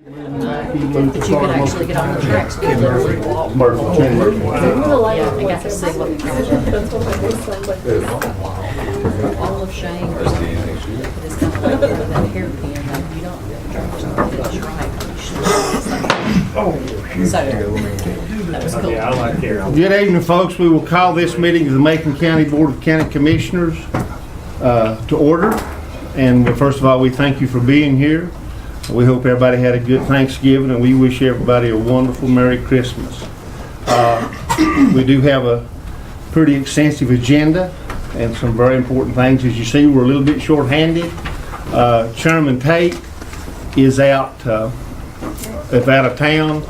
That you could actually get on the tracks and literally walk. Yeah, they got to see what all of shame. It's kind of like that hairpin. You don't finish right. So that was cool. Yeah, I like hair. Good evening, folks. We will call this meeting of the Macon County Board of County Commissioners to order. And first of all, we thank you for being here. We hope everybody had a good Thanksgiving, and we wish everybody a wonderful Merry Christmas. We do have a pretty extensive agenda and some very important things. As you see, we're a little bit short-handed. Chairman Tate is out of town.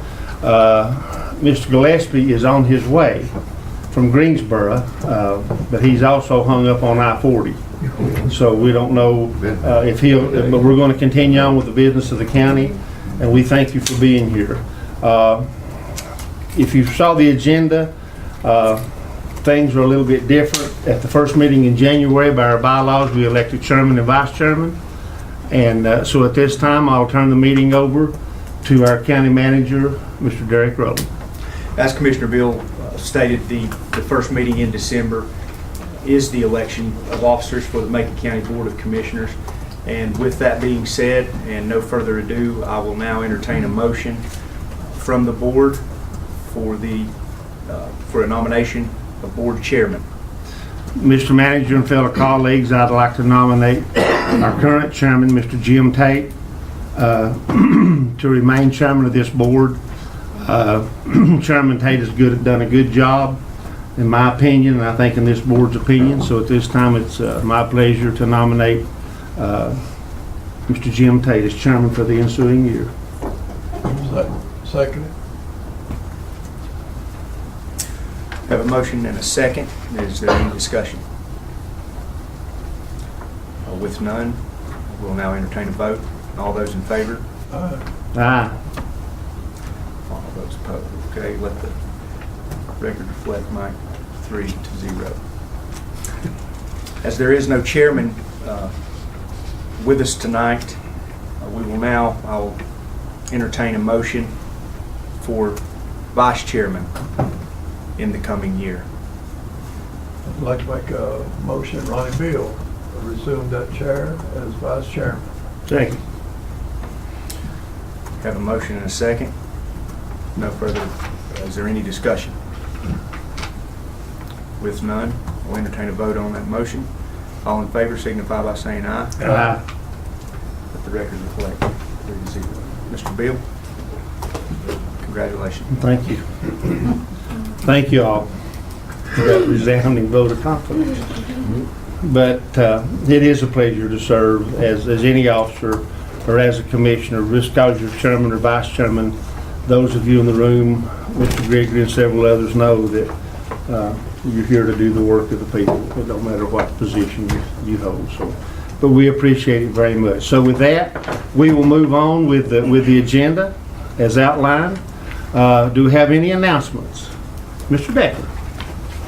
Mr. Gillespie is on his way from Greensboro, but he's also hung up on I-40. So we don't know if he'll, but we're going to continue on with the business of the county, and we thank you for being here. If you saw the agenda, things are a little bit different. At the first meeting in January, by our bylaws, we elected chairman and vice chairman. And so at this time, I'll turn the meeting over to our county manager, Mr. Derek Rowland. As Commissioner Bill stated, the first meeting in December is the election of officers for the Macon County Board of Commissioners. And with that being said, and no further ado, I will now entertain a motion from the board for a nomination of board chairman. Mr. Manager and fellow colleagues, I'd like to nominate our current chairman, Mr. Jim Tate, to remain chairman of this board. Chairman Tate has done a good job, in my opinion, and I think in this board's opinion. So at this time, it's my pleasure to nominate Mr. Jim Tate as chairman for the ensuing year. Second. Have a motion and a second. Is there any discussion? With none, we'll now entertain a vote. All those in favor? Aye. All those opposed. Okay, let the record reflect, Mike, 3-0. As there is no chairman with us tonight, I'll entertain a motion for vice chairman in the coming year. I'd like to make a motion, Ronnie Bill, to resume that chair as vice chairman. Second. Have a motion and a second. No further. Is there any discussion? With none, we'll entertain a vote on that motion. All in favor signify by saying aye. Aye. Let the record reflect 3-0. Mr. Bill, congratulations. Thank you. Thank you all for that resounding vote of confidence. But it is a pleasure to serve as any officer or as a commissioner. Just because you're chairman or vice chairman, those of you in the room, Mr. Gregory and several others, know that you're here to do the work of the people. It don't matter what position you hold. So, but we appreciate it very much. So with that, we will move on with the agenda as outlined. Do we have any announcements? Mr. Becker?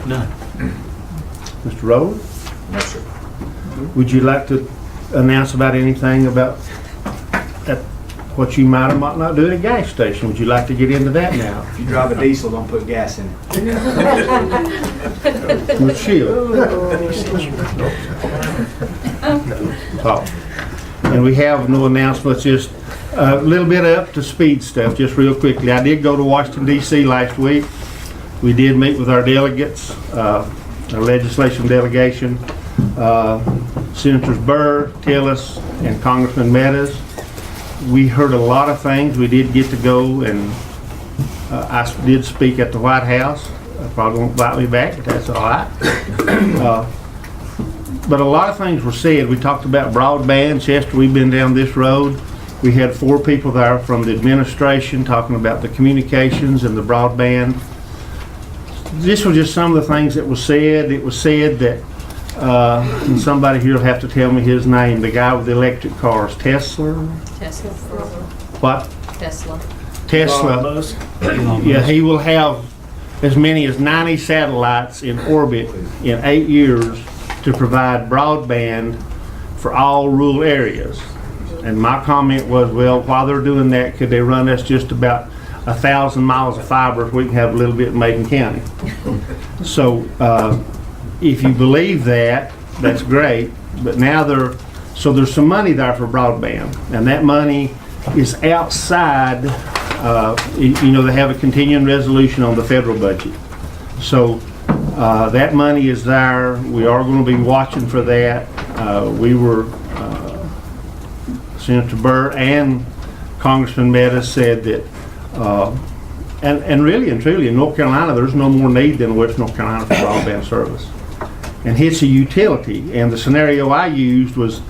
None. Mr. Rowland? No, sir. Would you like to announce about anything about what you might or might not do at a gas station? Would you like to get into that now? If you drive a diesel, don't put gas in it. With shield. Oh. And we have no announcements, just a little bit up to speed stuff, just real quickly. I did go to Washington, D.C. last week. We did meet with our delegates, our legislation delegation. Senators Burr, Tillis, and Congressman Meadows. We heard a lot of things. We did get to go, and I did speak at the White House. I probably won't invite me back, but that's all right. But a lot of things were said. We talked about broadband. Chester, we've been down this road. We had 4 people there from the administration talking about the communications and the broadband. This was just some of the things that was said. It was said that, and somebody here will have to tell me his name, the guy with the electric cars, Tesla? What? Tesla. Yeah, he will have as many as 90 satellites in orbit in 8 years to provide broadband for all rural areas. And my comment was, well, while they're doing that, could they run us just about 1,000 miles of fiber if we can have a little bit in Macon County? So if you believe that, that's great. But now there's some money there for broadband, and that money is outside. They have a continuing resolution on the federal budget. So that money is there. We are going to be watching for that. Senator Burr and Congressman Mehta said that, and really and truly in North Carolina, there's no more need than West North Carolina for broadband service. And it's a utility. And the scenario I used was,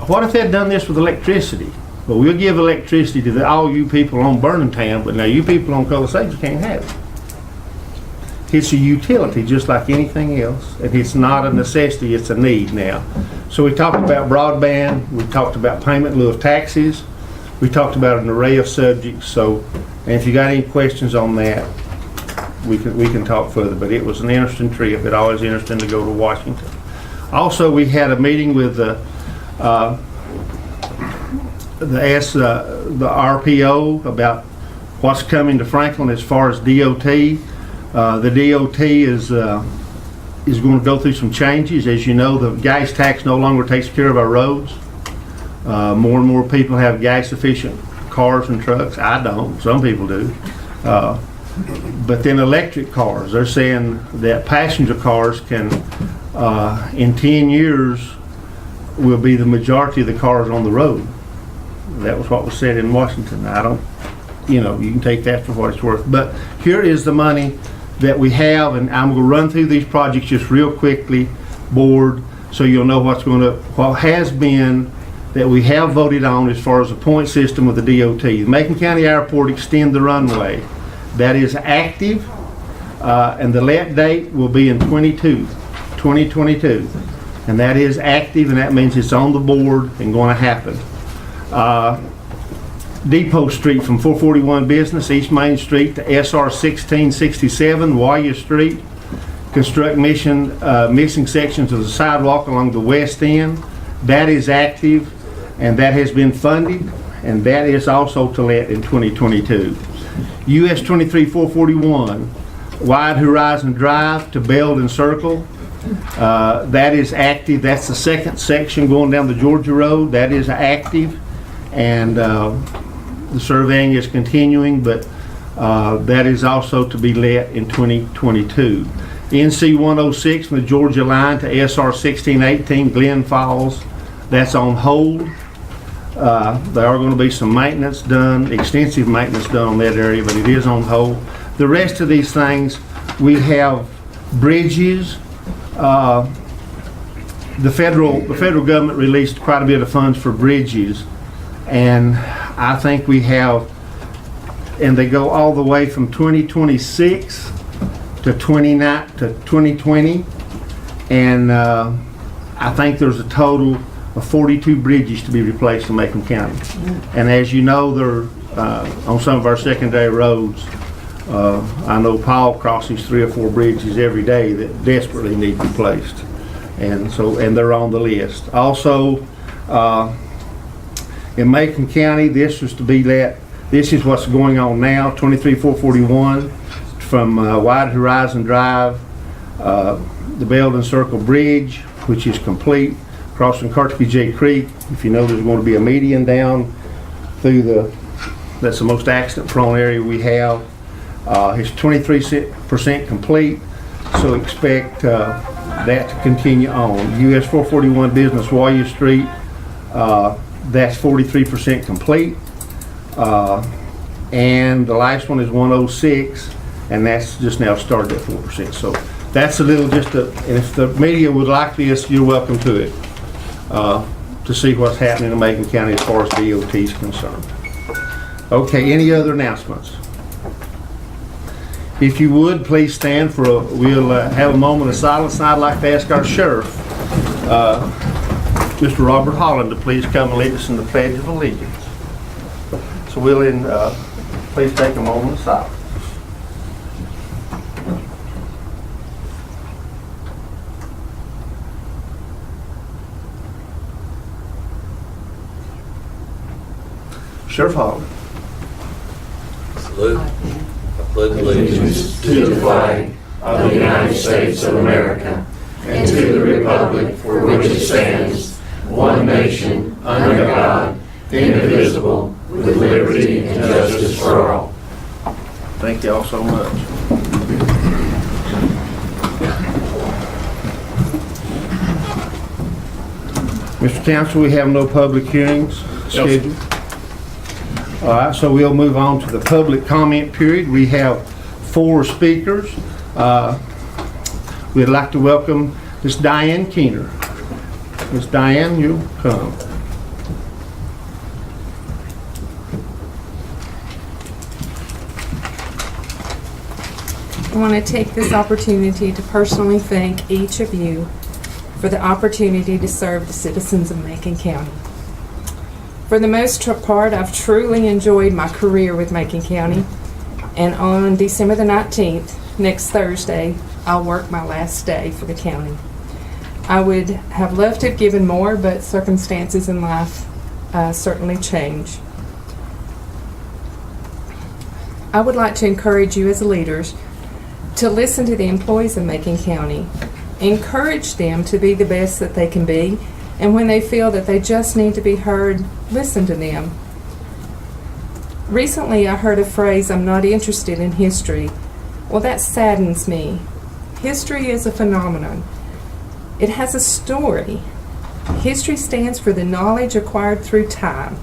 what if they'd done this with electricity? Well, we'll give electricity to all you people on Burningtown, but now you people on Colossaga can't have it. It's a utility just like anything else, and it's not a necessity, it's a need now. So we talked about broadband, we talked about payment in lieu of taxes, we talked about an array of subjects. So, and if you got any questions on that, we can talk further. But it was an interesting trip. It's always interesting to go to Washington. Also, we had a meeting with the RPO about what's coming to Franklin as far as DOT. The DOT is going to go through some changes. As you know, the gas tax no longer takes care of our roads. More and more people have gas efficient cars and trucks. I don't. Some people do. But then electric cars, they're saying that passenger cars can, in 10 years, will be the majority of the cars on the road. That was what was said in Washington. I don't, you can take that for what it's worth. But here is the money that we have, and I'm going to run through these projects just real quickly, board, so you'll know what has been that we have voted on as far as the point system with the DOT. The Macon County Airport extend the runway. That is active, and the let date will be in 2022. And that is active, and that means it's on the board and going to happen. Depot Street from 441 Business, East Main Street to SR 1667, Warrior Street. Construct missing sections of the sidewalk along the west end. That is active, and that has been funded, and that is also to let in 2022. US 23441, Wide Horizon Drive to Belden Circle. That is active. That's the second section going down the Georgia Road. That is active, and the surveying is continuing, but that is also to be let in 2022. NC 106 from the Georgia line to SR 1618 Glen Falls, that's on hold. There are going to be some maintenance done, extensive maintenance done on that area, but it is on hold. The rest of these things, we have bridges. The federal government released quite a bit of funds for bridges, and I think we have, and they go all the way from 2026 to 2020, and I think there's a total of 42 bridges to be replaced in Macon County. And as you know, they're on some of our secondary roads. I know Paul crosses 3 or 4 bridges every day that desperately need replaced, and they're on the list. Also, in Macon County, this is what's going on now. 23441 from Wide Horizon Drive, the Belden Circle Bridge, which is complete, crossing Cartwee Creek. If you know, there's going to be a median down through that's the most accident-prone area we have. It's 23% complete, so expect that to continue on. US 441 Business Warrior Street, that's 43% complete. And the last one is 106, and that's just now started at 4%. So that's a little and if the media would like this, you're welcome to it, to see what's happening in Macon County as far as DOT is concerned. Okay, any other announcements? If you would, please stand we'll have a moment of silence, and I'd like to ask our sheriff, Mr. Robert Holland, to please come and lead us in the Pledge of Allegiance. So please take a moment of silence. Sheriff Hall. Salute. I pledge allegiance to the flag of the United States of America and to the republic for which it stands, one nation, under God, indivisible, with liberty and justice for all. Thank you all so much. Mr. Counsel, we have no public hearings scheduled. All right, so we'll move on to the public comment period. We have 4 speakers. We'd like to welcome Ms. Diane Keener. Ms. Diane, you'll come. I want to take this opportunity to personally thank each of you for the opportunity to serve the citizens of Macon County. For the most part, I've truly enjoyed my career with Macon County, and on December the 19th, next Thursday, I'll work my last day for the county. I would have loved to have given more, but circumstances in life certainly change. I would like to encourage you as leaders to listen to the employees of Macon County. Encourage them to be the best that they can be, and when they feel that they just need to be heard, listen to them. Recently I heard a phrase, "I'm not interested in history." Well, that saddens me. History is a phenomenon. It has a story. History stands for the knowledge acquired through time.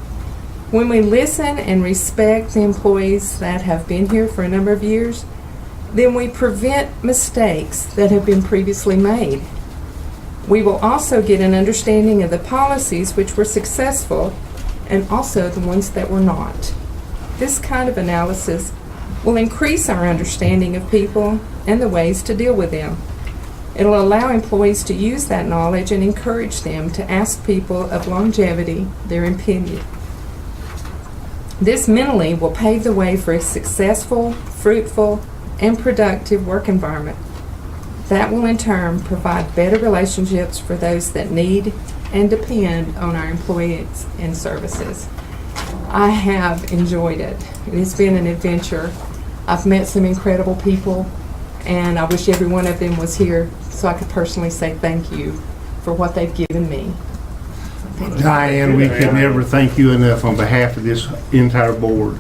When we listen and respect the employees that have been here for a number of years, then we prevent mistakes that have been previously made. We will also get an understanding of the policies which were successful and also the ones that were not. This kind of analysis will increase our understanding of people and the ways to deal with them. It will allow employees to use that knowledge and encourage them to ask people of longevity their opinion. This mentally will pave the way for a successful, fruitful, and productive work environment. That will in turn provide better relationships for those that need and depend on our employees and services. I have enjoyed it. It has been an adventure. I've met some incredible people, and I wish every one of them was here so I could personally say thank you for what they've given me. Diane, we can never thank you enough on behalf of this entire board,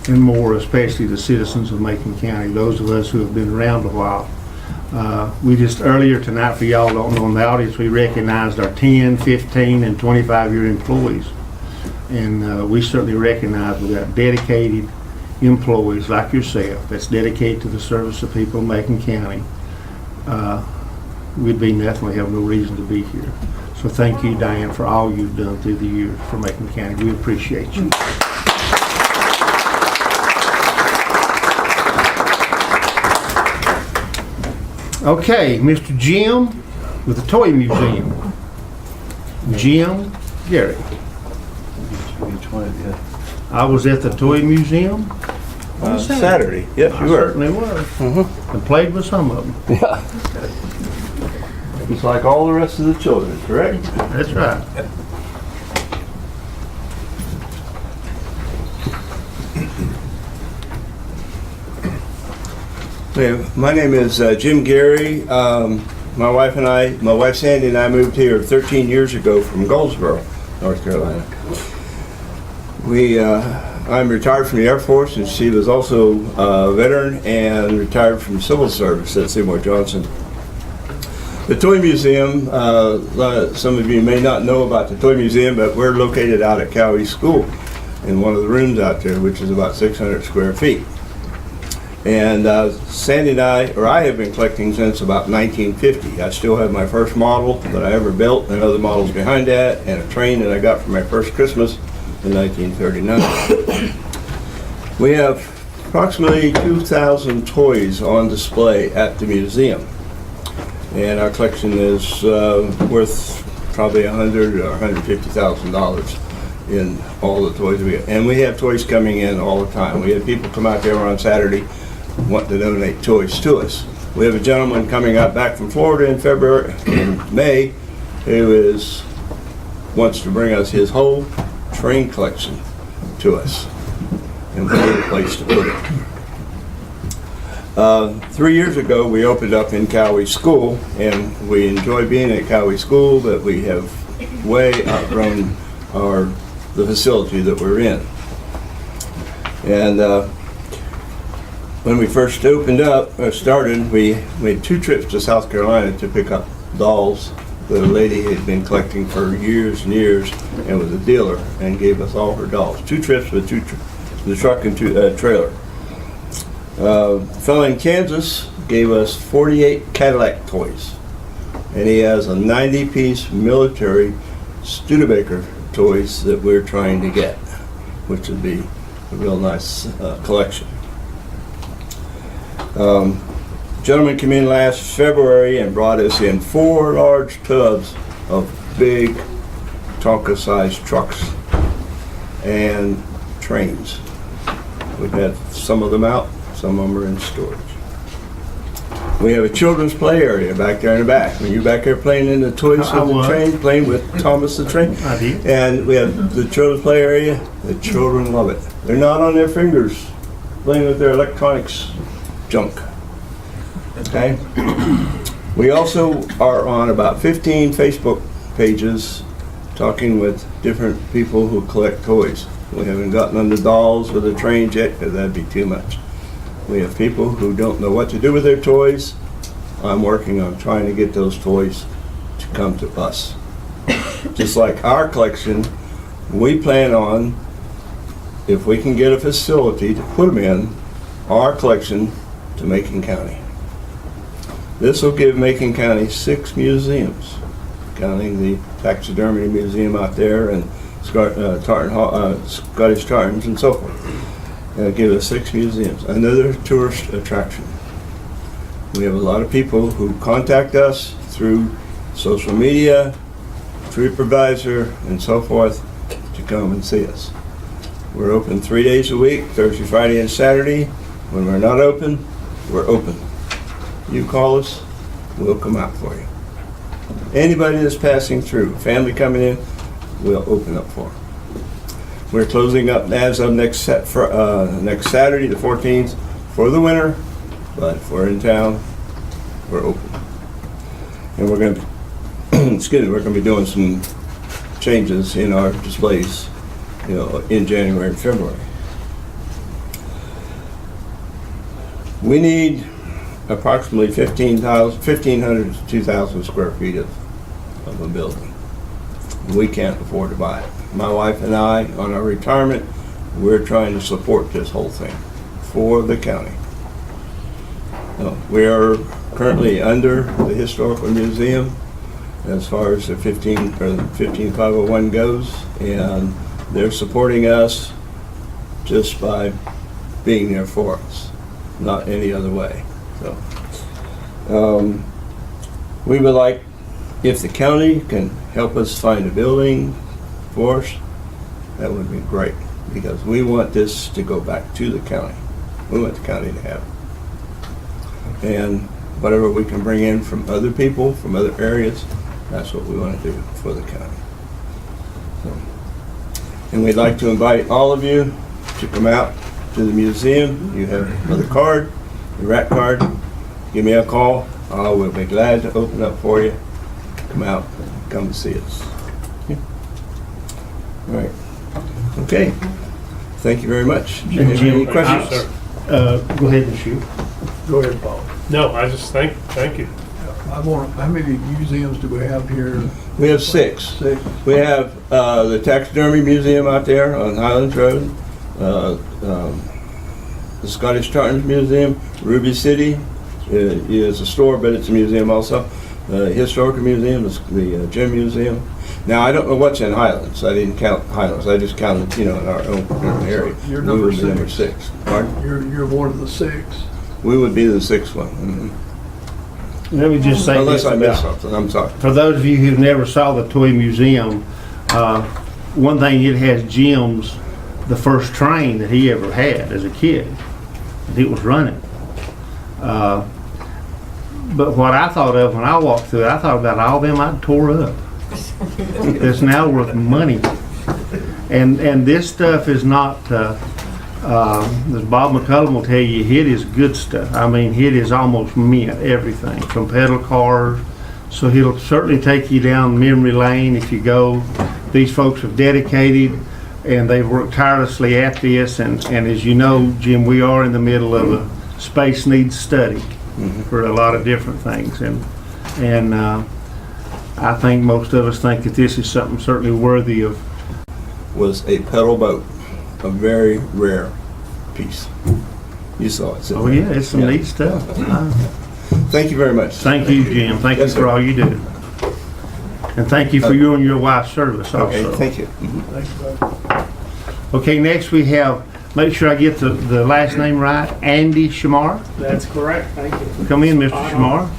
and more especially the citizens of Macon County, those of us who have been around a while. We just earlier tonight, for y'all don't know in the audience, we recognized our 10, 15, and 25-year employees. And we certainly recognize we've got dedicated employees like yourself that's dedicated to the service of people in Macon County. We'd be nothing, we have no reason to be here. So thank you, Diane, for all you've done through the years for Macon County. We appreciate you. Okay, Mr. Jim with the Toy Museum. Jim Gary. Which one? Yeah. I was at the Toy Museum on Saturday. Yes, I you were. certainly was. And played with some of them. Yeah. It's like all the rest of the children, correct? That's right. My name is Jim Gary. My wife Sandy and I moved here 13 years ago from Goldsboro, North Carolina. I'm retired from the Air Force, and she was also a veteran and retired from civil service at Seymour Johnson. The Toy Museum, some of you may not know about the Toy Museum, but we're located out at Cowie School in one of the rooms out there, which is about 600 square feet. And Sandy and I have been collecting since about 1950. I still have my first model that I ever built, and other models behind that, and a train that I got for my first Christmas in 1939. We have approximately 2,000 toys on display at the museum. And our collection is worth probably $100,000 or $150,000 in all the toys we have. And we have toys coming in all the time. We have people come out there on Saturday want to donate toys to us. We have a gentleman coming up back from Florida in May, who wants to bring us his whole train collection. to us. And we need a place to put it. 3 years ago, we opened up in Cowie School, and we enjoy being at Cowie School, but we have way outgrown the facility that we're in. And when we first started, we made 2 trips to South Carolina to pick up dolls that a lady had been collecting for years and years, and was a dealer, and gave us all her dolls. 2 trips with the truck and trailer. A fellow in Kansas gave us 48 Cadillac toys, and he has a 90-piece military Studebaker toys that we're trying to get, which would be a real nice collection. Gentleman came in last February and brought us in 4 large tubs of big Tonka-sized trucks and trains. We've had some of them out, some of them are in storage. We have a children's play area back there in the back. When you're back there playing in the toys of the train, playing with Thomas the Train. I did. And we have the children's play area. The children love it. They're not on their fingers playing with their electronics junk. Okay? We also are on about 15 Facebook pages talking with different people who collect toys. We haven't gotten on the dolls or the trains yet, because that'd be too much. We have people who don't know what to do with their toys. I'm working on trying to get those toys to come to us. Just like our collection, we plan on, if we can get a facility to put them in, our collection to Macon County. This will give Macon County 6 museums, counting the taxidermy museum out there and Scottish Tartans and so forth. It'll give us 6 museums. Another tourist attraction. We have a lot of people who contact us through social media, TripAdvisor, and so forth to come and see us. We're open 3 days a week, Thursday, Friday, and Saturday. When we're not open, we're open. You call us, we'll come out for you. Anybody that's passing through, family coming in, we'll open up for them. We're closing up as of next Saturday, the 14th, for the winter, but if we're in town, we're open. And we're going to, we're going to be doing some changes in our displays, in January and February. We need approximately 1,500 to 2,000 square feet of a building. We can't afford to buy it. My wife and I, on our retirement, we're trying to support this whole thing for the county. We are currently under the Historical Museum as far as the 15501 goes, and they're supporting us just by being there for us, not any other way. So, we would like, if the county can help us find a building for us, that would be great, because we want this to go back to the county. We want the county to have it. And whatever we can bring in from other people, from other areas, that's what we want to do for the county. So, and we'd like to invite all of you to come out to the museum. You have another card, your RAT card. Give me a call. I will be glad to open up for you. Come out, come see us. Yeah. All right. Okay. Thank you very much. Any questions? Go ahead and shoot. Go ahead, Paul. No, I just thank you. How many museums do we have here? We have 6. 6. We have the Taxidermy Museum out there on Highlands Road, the Scottish Tartans Museum, Ruby City is a store, but it's a museum also. The Historical Museum, the Gem Museum. Now, I don't know what's in Highlands. I didn't count Highlands. I just counted, in our own area. You're We number would be 6. number 6. Pardon? You're one of the 6. We would be the 6th one. Mm-hmm. Let me just say Unless this I missed about, something, I'm sorry. for those of you who never saw the toy museum, one thing, it has Jim's, the first train that he ever had as a kid. It was running. But what I thought of when I walked through it, I thought about all them I tore up. That's now worth money. And this stuff is not, as Bob McCullum will tell you, it is good stuff. I mean, it is almost mint, everything, from pedal cars. So he'll certainly take you down memory lane if you go. These folks have dedicated and they've worked tirelessly at this. And as you know, Jim, we are in the middle of a space needs study for a lot of different things. And I think most of us think that this is something certainly worthy of. Was a pedal boat, a very rare piece. You saw it. Oh yeah, it's some neat stuff. Thank you very much. Thank you, Jim. Thank you for all you do. And thank you for you and your wife's service also. Okay, thank you. Thanks, bud. Okay, next we have, make sure I get the last name right, Andy Shamar. That's correct, thank you. Come in, Mr. Shamar.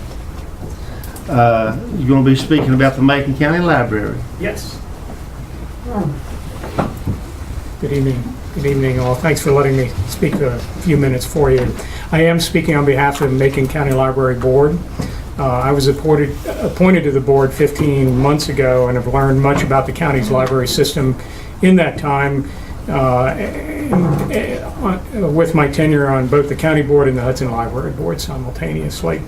You're going to be speaking about the Macon County Library. Yes. Good evening all. Thanks for letting me speak a few minutes for you. I am speaking on behalf of the Macon County Library Board. I was appointed to the board 15 months ago and have learned much about the county's library system in that time with my tenure on both the county board and the Hudson Library Board simultaneously.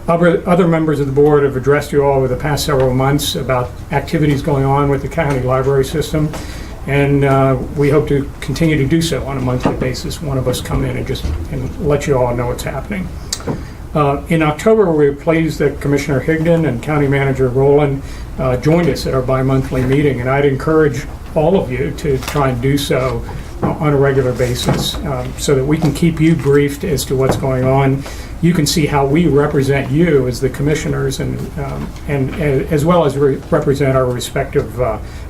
Other members of the board have addressed you all over the past several months about activities going on with the county library system, and we hope to continue to do so on a monthly basis. One of us come in and let you all know what's happening. In October, we were pleased that Commissioner Higdon and County Manager Rowland joined us at our bi-monthly meeting, and I'd encourage all of you to try and do so on a regular basis so that we can keep you briefed as to what's going on. You can see how we represent you as the commissioners and as well as represent our respective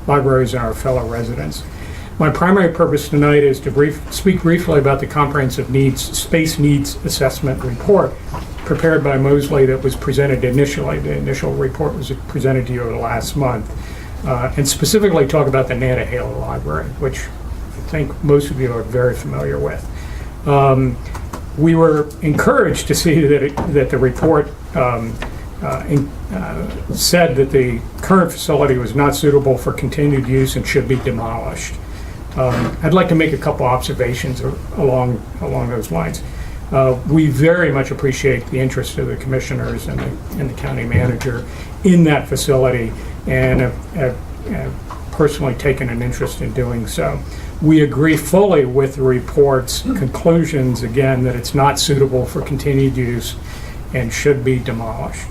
libraries and our fellow residents. My primary purpose tonight is to speak briefly about the Comprehensive Space Needs Assessment Report prepared by Mosley that was presented initially. The initial report was presented to you last month, and specifically talk about the Nantahala Library, which I think most of you are very familiar with. We were encouraged to see that the report said that the current facility was not suitable for continued use and should be demolished. I'd like to make a couple observations along those lines. We very much appreciate the interest of the commissioners and the county manager in that facility, and have personally taken an interest in doing so. We agree fully with the report's conclusions, again, that it's not suitable for continued use and should be demolished.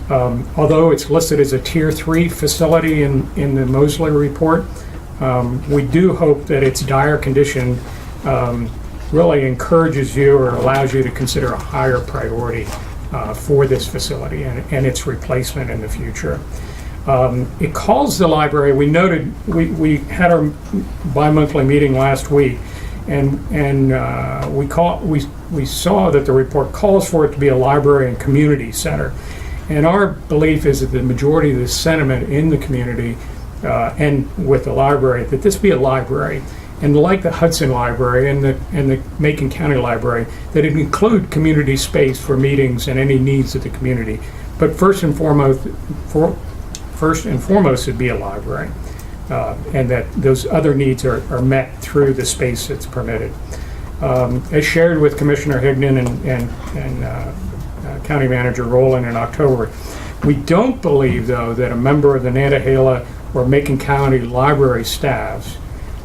Although it's listed as a Tier 3 facility in the Mosley report, we do hope that its dire condition really encourages you or allows you to consider a higher priority for this facility and its replacement in the future. It calls the library, we noted, we had our bi-monthly meeting last week, and we saw that the report calls for it to be a library and community center. And our belief is that the majority of the sentiment in the community and with the library, that this be a library, and like the Hudson Library and the Macon County Library, that it include community space for meetings and any needs of the community. But first and foremost, it'd be a library, and that those other needs are met through the space that's permitted. As shared with Commissioner Higdon and County Manager Rowland in October, we don't believe, though, that a member of the Nantahala or Macon County Library staffs,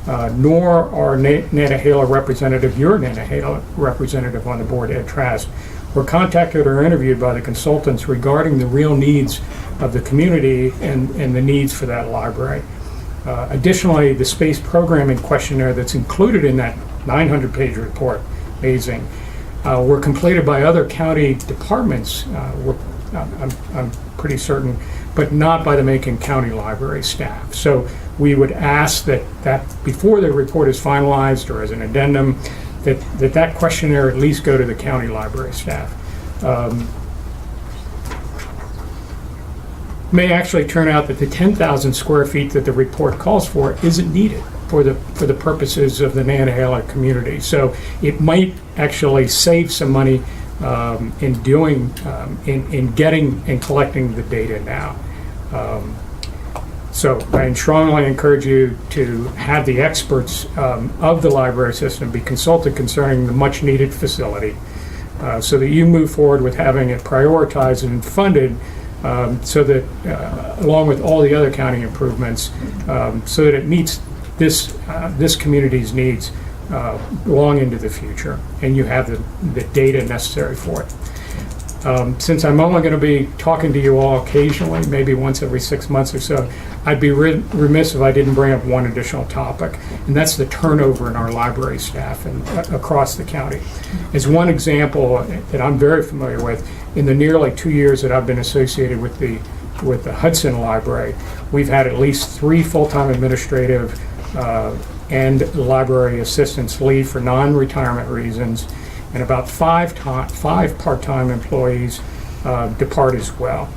nor our Nantahala representative, your Nantahala representative on the board, Ed Trask, were contacted or interviewed by the consultants regarding the real needs of the community and the needs for that library. Additionally, the space programming questionnaire that's included in that 900-page report, amazing, were completed by other county departments, I'm pretty certain, but not by the Macon County Library staff. So we would ask that before the report is finalized or as an addendum, that questionnaire at least go to the county library staff. May actually turn out that the 10,000 square feet that the report calls for isn't needed for the purposes of the Nantahala community. So it might actually save some money in getting and collecting the data now. So I strongly encourage you to have the experts of the library system be consulted concerning the much-needed facility, so that you move forward with having it prioritized and funded, so that, along with all the other county improvements, so that it meets this community's needs long into the future, and you have the data necessary for it. Since I'm only going to be talking to you all occasionally, maybe once every 6 months or so, I'd be remiss if I didn't bring up one additional topic, and that's the turnover in our library staff and across the county. As one example that I'm very familiar with, in the nearly 2 years that I've been associated with the Hudson Library, we've had at least 3 full-time administrative and library assistants leave for non-retirement reasons, and about 5 part-time employees depart as well.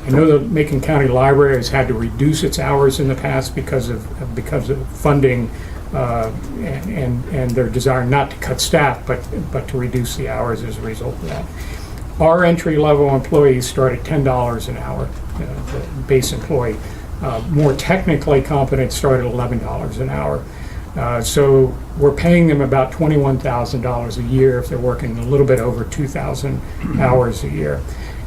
I know the Macon County Library has had to reduce its hours in the past because of funding and their desire not to cut staff, but to reduce the hours as a result of that. Our entry-level employees start at $10 an hour, the base employee. More technically competent start at $11 an hour. So we're paying them about $21,000 a year if they're working a little bit over 2,000 hours a year.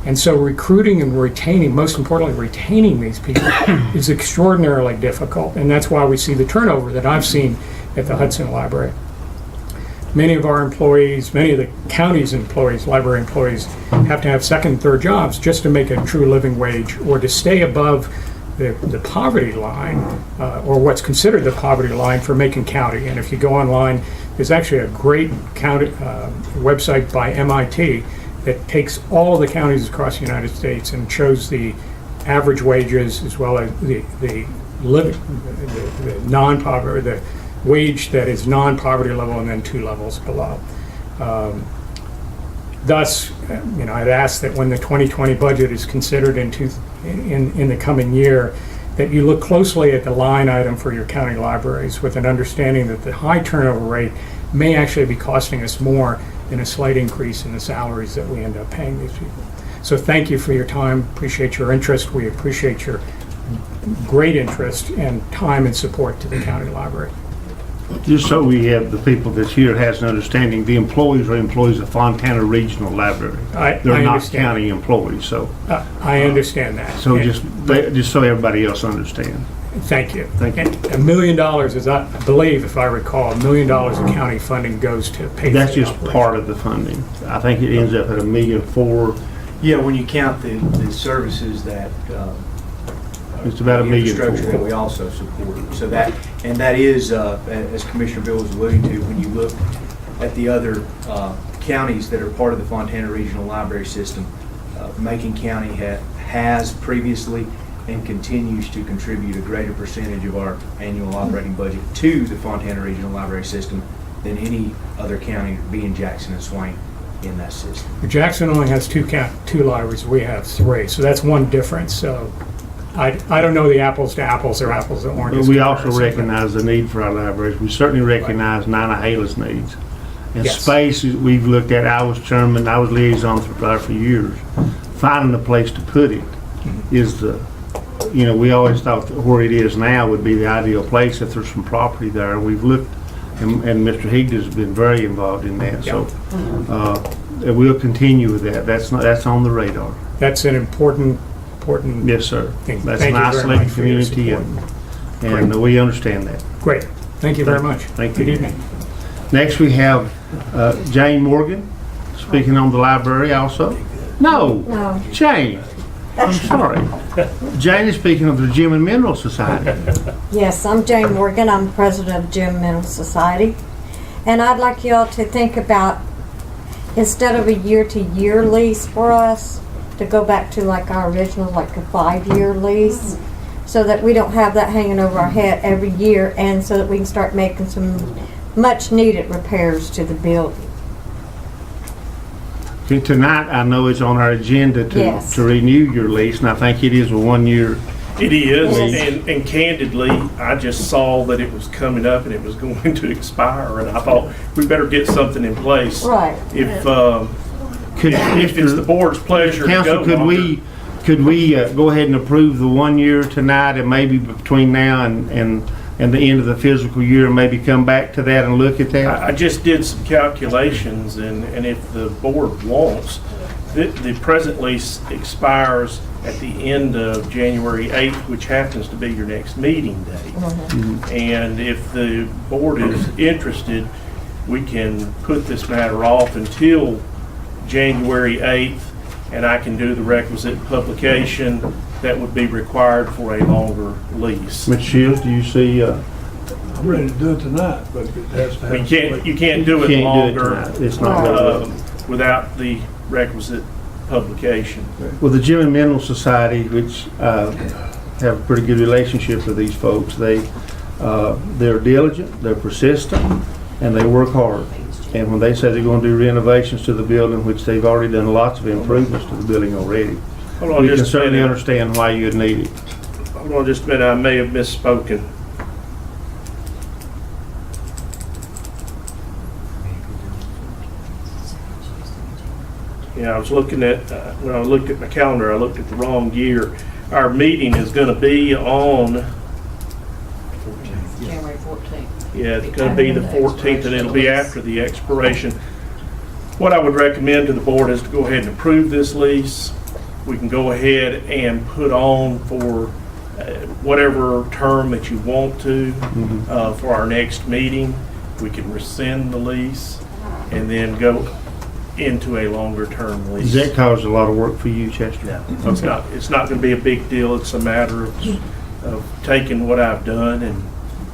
And so recruiting and retaining, most importantly retaining these people, is extraordinarily difficult. And that's why we see the turnover that I've seen at the Hudson Library. Many of our employees, many of the county's employees, library employees, have to have second and third jobs just to make a true living wage or to stay above the poverty line, or what's considered the poverty line for Macon County. And if you go online, there's actually a great county website by MIT that takes all the counties across the United States and shows the average wages as well as the non-poverty, the wage that is non-poverty level and then 2 levels below. Thus, I'd ask that when the 2020 budget is considered in the coming year, that you look closely at the line item for your county libraries with an understanding that the high turnover rate may actually be costing us more than a slight increase in the salaries that we end up paying these people. So thank you for your time. Appreciate your interest. We appreciate your great interest and time and support to the county library. Just so we have the people that's here has an understanding, the employees are employees of Fontana Regional Library. They're I not understand. county employees, so. I understand that. So And just so everybody else understands. thank you. Thank you. And $1 million is, I believe, if I recall, $1 million of county funding goes to pay for That's the just operation. part of the funding. I think it ends up at $1.4 million. Yeah, when you count the services that It's about $1.4 million. infrastructure that we also support. So that is, as Commissioner Bill was alluding to, when you look at the other counties that are part of the Fontana Regional Library System, Macon County has previously and continues to contribute a greater percentage of our annual operating budget to the Fontana Regional Library System than any other county, being Jackson and Swain, in that system. Jackson only has two libraries. We have 3, so that's one difference. So I don't know the apples to apples or apples to oranges. But we also comparison, recognize the need for our libraries. We certainly recognize Nina Haley's needs. And Yes. space, we've looked at, I was chairman, I was liaison for years. Finding a place to put it is we always thought that where it is now would be the ideal place if there's some property there. And we've looked, and Mr. Higdon has been very involved in that. So we'll continue with that. That's on the radar. That's an important Yes, sir. thing. That's Thank an you very isolated much for your community, support. and we understand that. Great. Thank you very much. Thank you. Good evening. Next, we have Jane Morgan speaking on the library also. No, Jane. I'm sorry. Jane is speaking of the Gem and Mineral Society. Yes, I'm Jane Morgan. I'm president of Gem Mineral Society. And I'd like you all to think about, instead of a year-to-year lease for us, to go back to like our original, like a 5-year lease, so that we don't have that hanging over our head every year, and so that we can start making some much-needed repairs to the building. Tonight, I know it's on our agenda Yes. to renew your lease, and I think it is a 1-year. It is, Yes. and candidly, I just saw that it was coming up and it was going to expire, and I thought we better get something in place. Right. If it's the board's pleasure to go Council, could longer. we Could we go ahead and approve the 1 year tonight, and maybe between now and the end of the fiscal year, maybe come back to that and look at that? I just did some calculations, and if the board wants, the present lease expires at the end of January 8th, which happens to be your next meeting date. And if the board is interested, we can put this matter off until January 8th, and I can do the requisite publication that would be required for a longer lease. Mr. Shields, do you see? I'm ready to do it tonight, but it has to have. You can't do it Can't do it longer tonight. It's not gonna work. without the requisite publication. Well, the Gem and Mineral Society, which have a pretty good relationship with these folks, they're diligent, they're persistent, and they work hard. And when they say they're going to do renovations to the building, which they've already done lots of improvements to the building already, Hold on we can just a certainly minute. understand why you'd need it. Hold on just a minute, I may have misspoken. Yeah, I was looking at, when I looked at my calendar, I looked at the wrong year. Our meeting is going to be on, January 14th. yeah, it's going to be the 14th, and it'll be after the expiration. What I would recommend to the board is to go ahead and approve this lease. We can go ahead and put on for whatever term that you want to for our next meeting. We can rescind the lease and then go into a longer term lease. Does that cause a lot of work for you, Chester? No, it's not going to be a big deal. It's a matter of taking what I've done and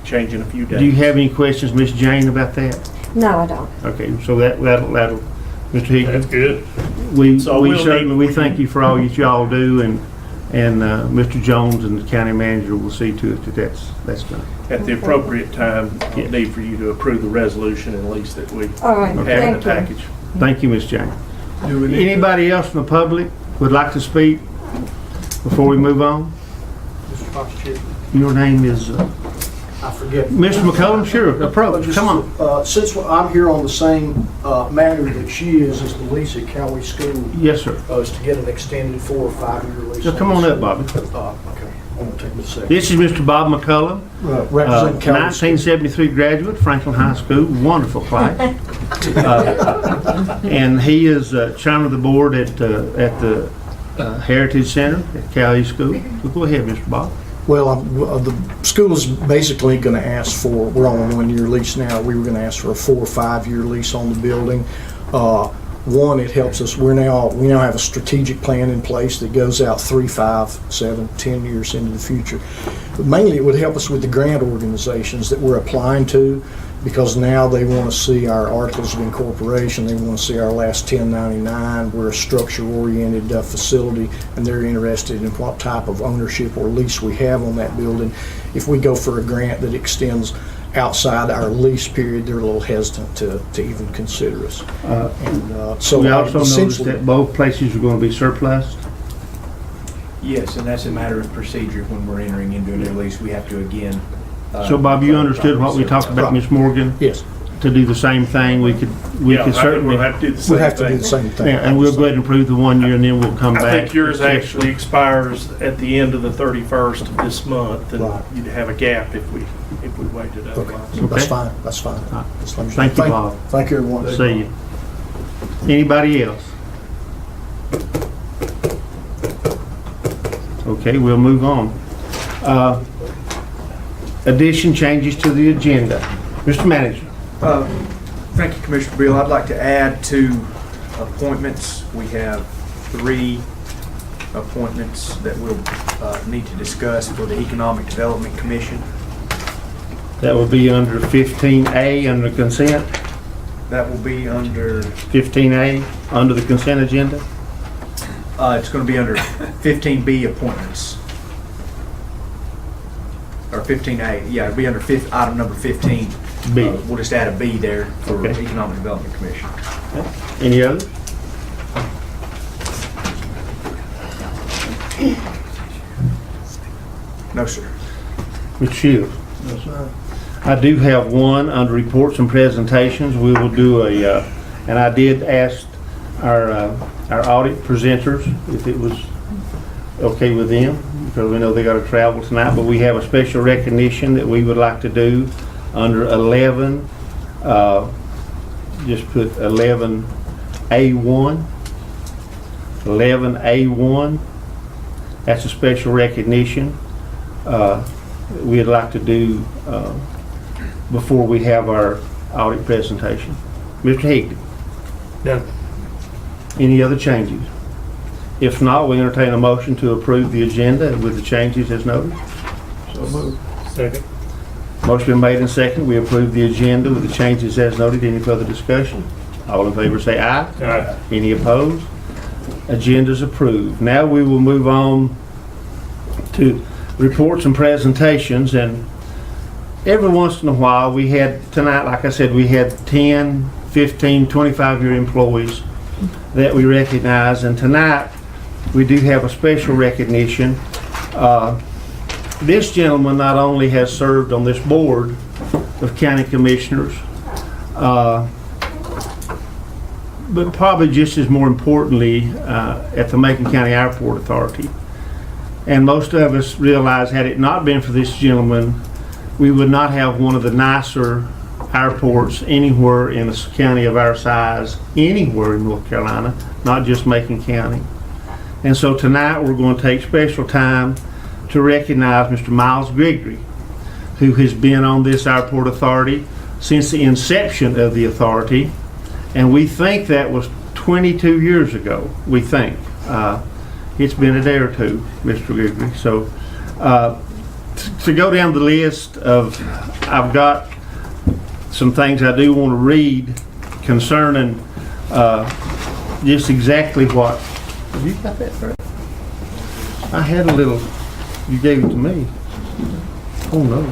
changing a few dates. Do you have any questions, Miss Jane, about that? No, I don't. Okay, so that'll Mr. Higgins. That's good. We So we'll certainly need- thank you for all that y'all do, and Mr. Jones and the county manager will see to it that that's done. At the appropriate time, I'll Yes. need for you to approve the resolution and lease that we All right, have in the thank you. package. Thank you, Miss Jane. Do we need to- Anybody else from the public would like to speak before we move on? Mr. Vice Chair, Your name is I forget. Mr. McCollum. Sure, approach. Just, Come on. Since I'm here on the same matter that she is the lease at Cowee School, Yes, sir. is to get an extended 4 or 5 year lease. So come on up, Bobby. Okay, I'm gonna take a second. This is Mr. Bob McCullum, Represent Cowee School. 1973 graduate, Franklin High School, wonderful class. And he is chairman of the board at the Heritage Center at Cowee School. So go ahead, Mr. Bob. Well, the school is basically going to ask for, we're on a 1 year lease now, we were going to ask for a 4 or 5 year lease on the building. One, it helps us, we now have a strategic plan in place that goes out 3, 5, 7, 10 years into the future. But mainly it would help us with the grant organizations that we're applying to, because now they want to see our articles of incorporation, they want to see our last 1099. We're a structure-oriented facility, and they're interested in what type of ownership or lease we have on that building. If we go for a grant that extends outside our lease period, they're a little hesitant to even consider us. So We also noticed essentially, that both places are going to be surplus. Yes, and that's a matter of procedure when we're entering into a new lease. We have to again. So Bob, you understood what we talked about, Ms. Morgan? yes, To do the same thing, we could Yeah, I think certainly, we'll have to do the same we have to do thing. the same thing. yeah, and we'll go ahead and approve the 1 year, and then we'll come back. I think yours actually expires at the end of the 31st of this month, and Right. you'd have a gap if we waited otherwise. That's fine, that's fine. Just let me- Thank you, Bob. Thank you, everyone. See you. Anybody else? Okay, we'll move on. Addition, changes to the agenda. Mr. Manager. Thank you, Commissioner Bill. I'd like to add 2 appointments. We have 3 appointments that we'll need to discuss for the Economic Development Commission. That will be under 15A under consent. That will be under, 15A under the consent agenda. it's going to be under 15B appointments. Or 15A, yeah, it'll be under item number 15. B. We'll just add a B there for Okay. Economic Development Commission. Any others? No, sir. Mr. Shields. Yes, sir. I do have one under reports and presentations. We will do and I did ask our audit presenters if it was okay with them, because we know they gotta travel tonight, but we have a special recognition that we would like to do under 11, just put 11A1. 11A1, that's a special recognition we'd like to do before we have our audit presentation. Mr. Higdon? Done. Any other changes? If not, we entertain a motion to approve the agenda with the changes as noted. So moved. Second. Motion been made and second. We approve the agenda with the changes as noted. Any further discussion? All in favor say aye. Aye. Any opposed? Agenda's approved. Now we will move on to reports and presentations, and every once in a while we had, tonight like I said, we had 10, 15, 25-year employees that we recognize, and tonight we do have a special recognition. This gentleman not only has served on this board of county commissioners, but probably just as more importantly at the Macon County Airport Authority. And most of us realize had it not been for this gentleman, we would not have one of the nicer airports anywhere in a county of our size, anywhere in North Carolina, not just Macon County. And so tonight we're going to take special time to recognize Mr. Miles Gregory, who has been on this airport authority since the inception of the authority. And we think that was 22 years ago, we think. It's been a day or two, Mr. Gregory. So to go down the list of, I've got some things I do want to read concerning just exactly what, have you got that, Brett? I had a little, you gave it to me. Oh no.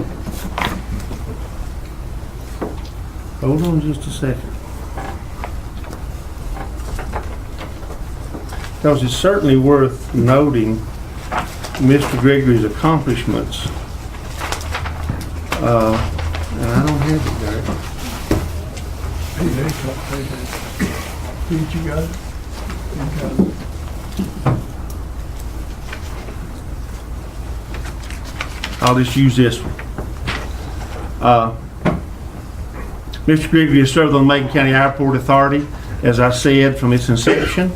Hold on just a second. Because it's certainly worth noting Mr. Gregory's accomplishments. And I don't have it there. Hey, they talk, Did you got it? You got it. I'll just use this one. Mr. Gregory has served on the Macon County Airport Authority, as I said, from its inception.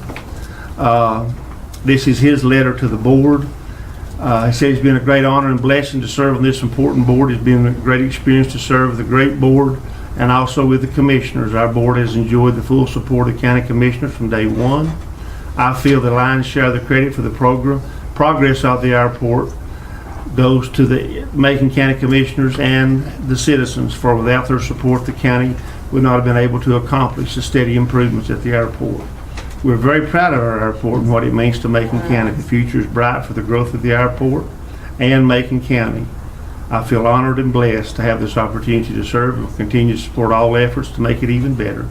This is his letter to the board. He said it's been a great honor and blessing to serve on this important board. It's been a great experience to serve with a great board and also with the commissioners. Our board has enjoyed the full support of county commissioners from day one. I feel the lion's share of the credit for the progress of the airport goes to the Macon County Commissioners and the citizens, for without their support the county would not have been able to accomplish the steady improvements at the airport. We're very proud of our airport and what it means to Macon County. The future is bright for the growth of the airport and Macon County. I feel honored and blessed to have this opportunity to serve and will continue to support all efforts to make it even better.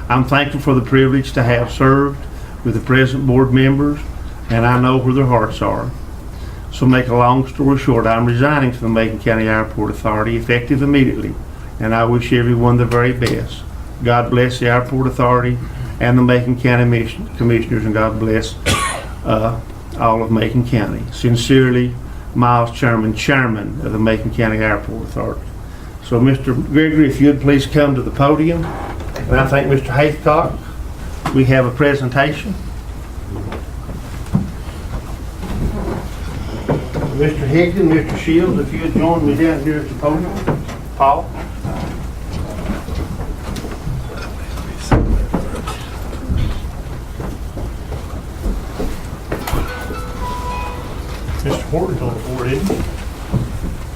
I'm thankful for the privilege to have served with the present board members, and I know where their hearts are. So make a long story short, I'm resigning from the Macon County Airport Authority effective immediately, and I wish everyone the very best. God bless the Airport Authority and the Macon County Commissioners, and God bless all of Macon County. Sincerely, Miles Chairman of the Macon County Airport Authority. So Mr. Gregory, if you'd please come to the podium. And I think Mr. Haycock, we have a presentation. Mr. Higdon, Mr. Shields, if you'd join me down here at the podium. Paul? Mr. Horton's on the board, isn't he?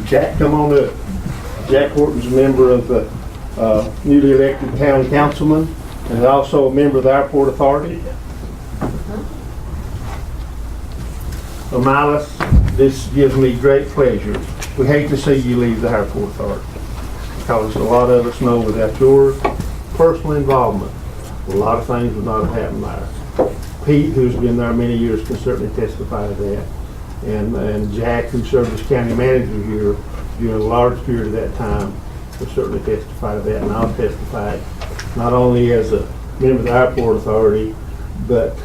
Jack, come on up. Jack Horton's a member of the newly elected town councilman and also a member of the Airport Authority. Well, Miles, this gives me great pleasure. We hate to see you leave the Airport Authority because a lot of us know without your personal involvement, a lot of things would not have happened there. Pete, who's been there many years, can certainly testify to that. And Jack, who served as county manager here during a large period of that time, will certainly testify to that. And I'll testify not only as a member of the Airport Authority, but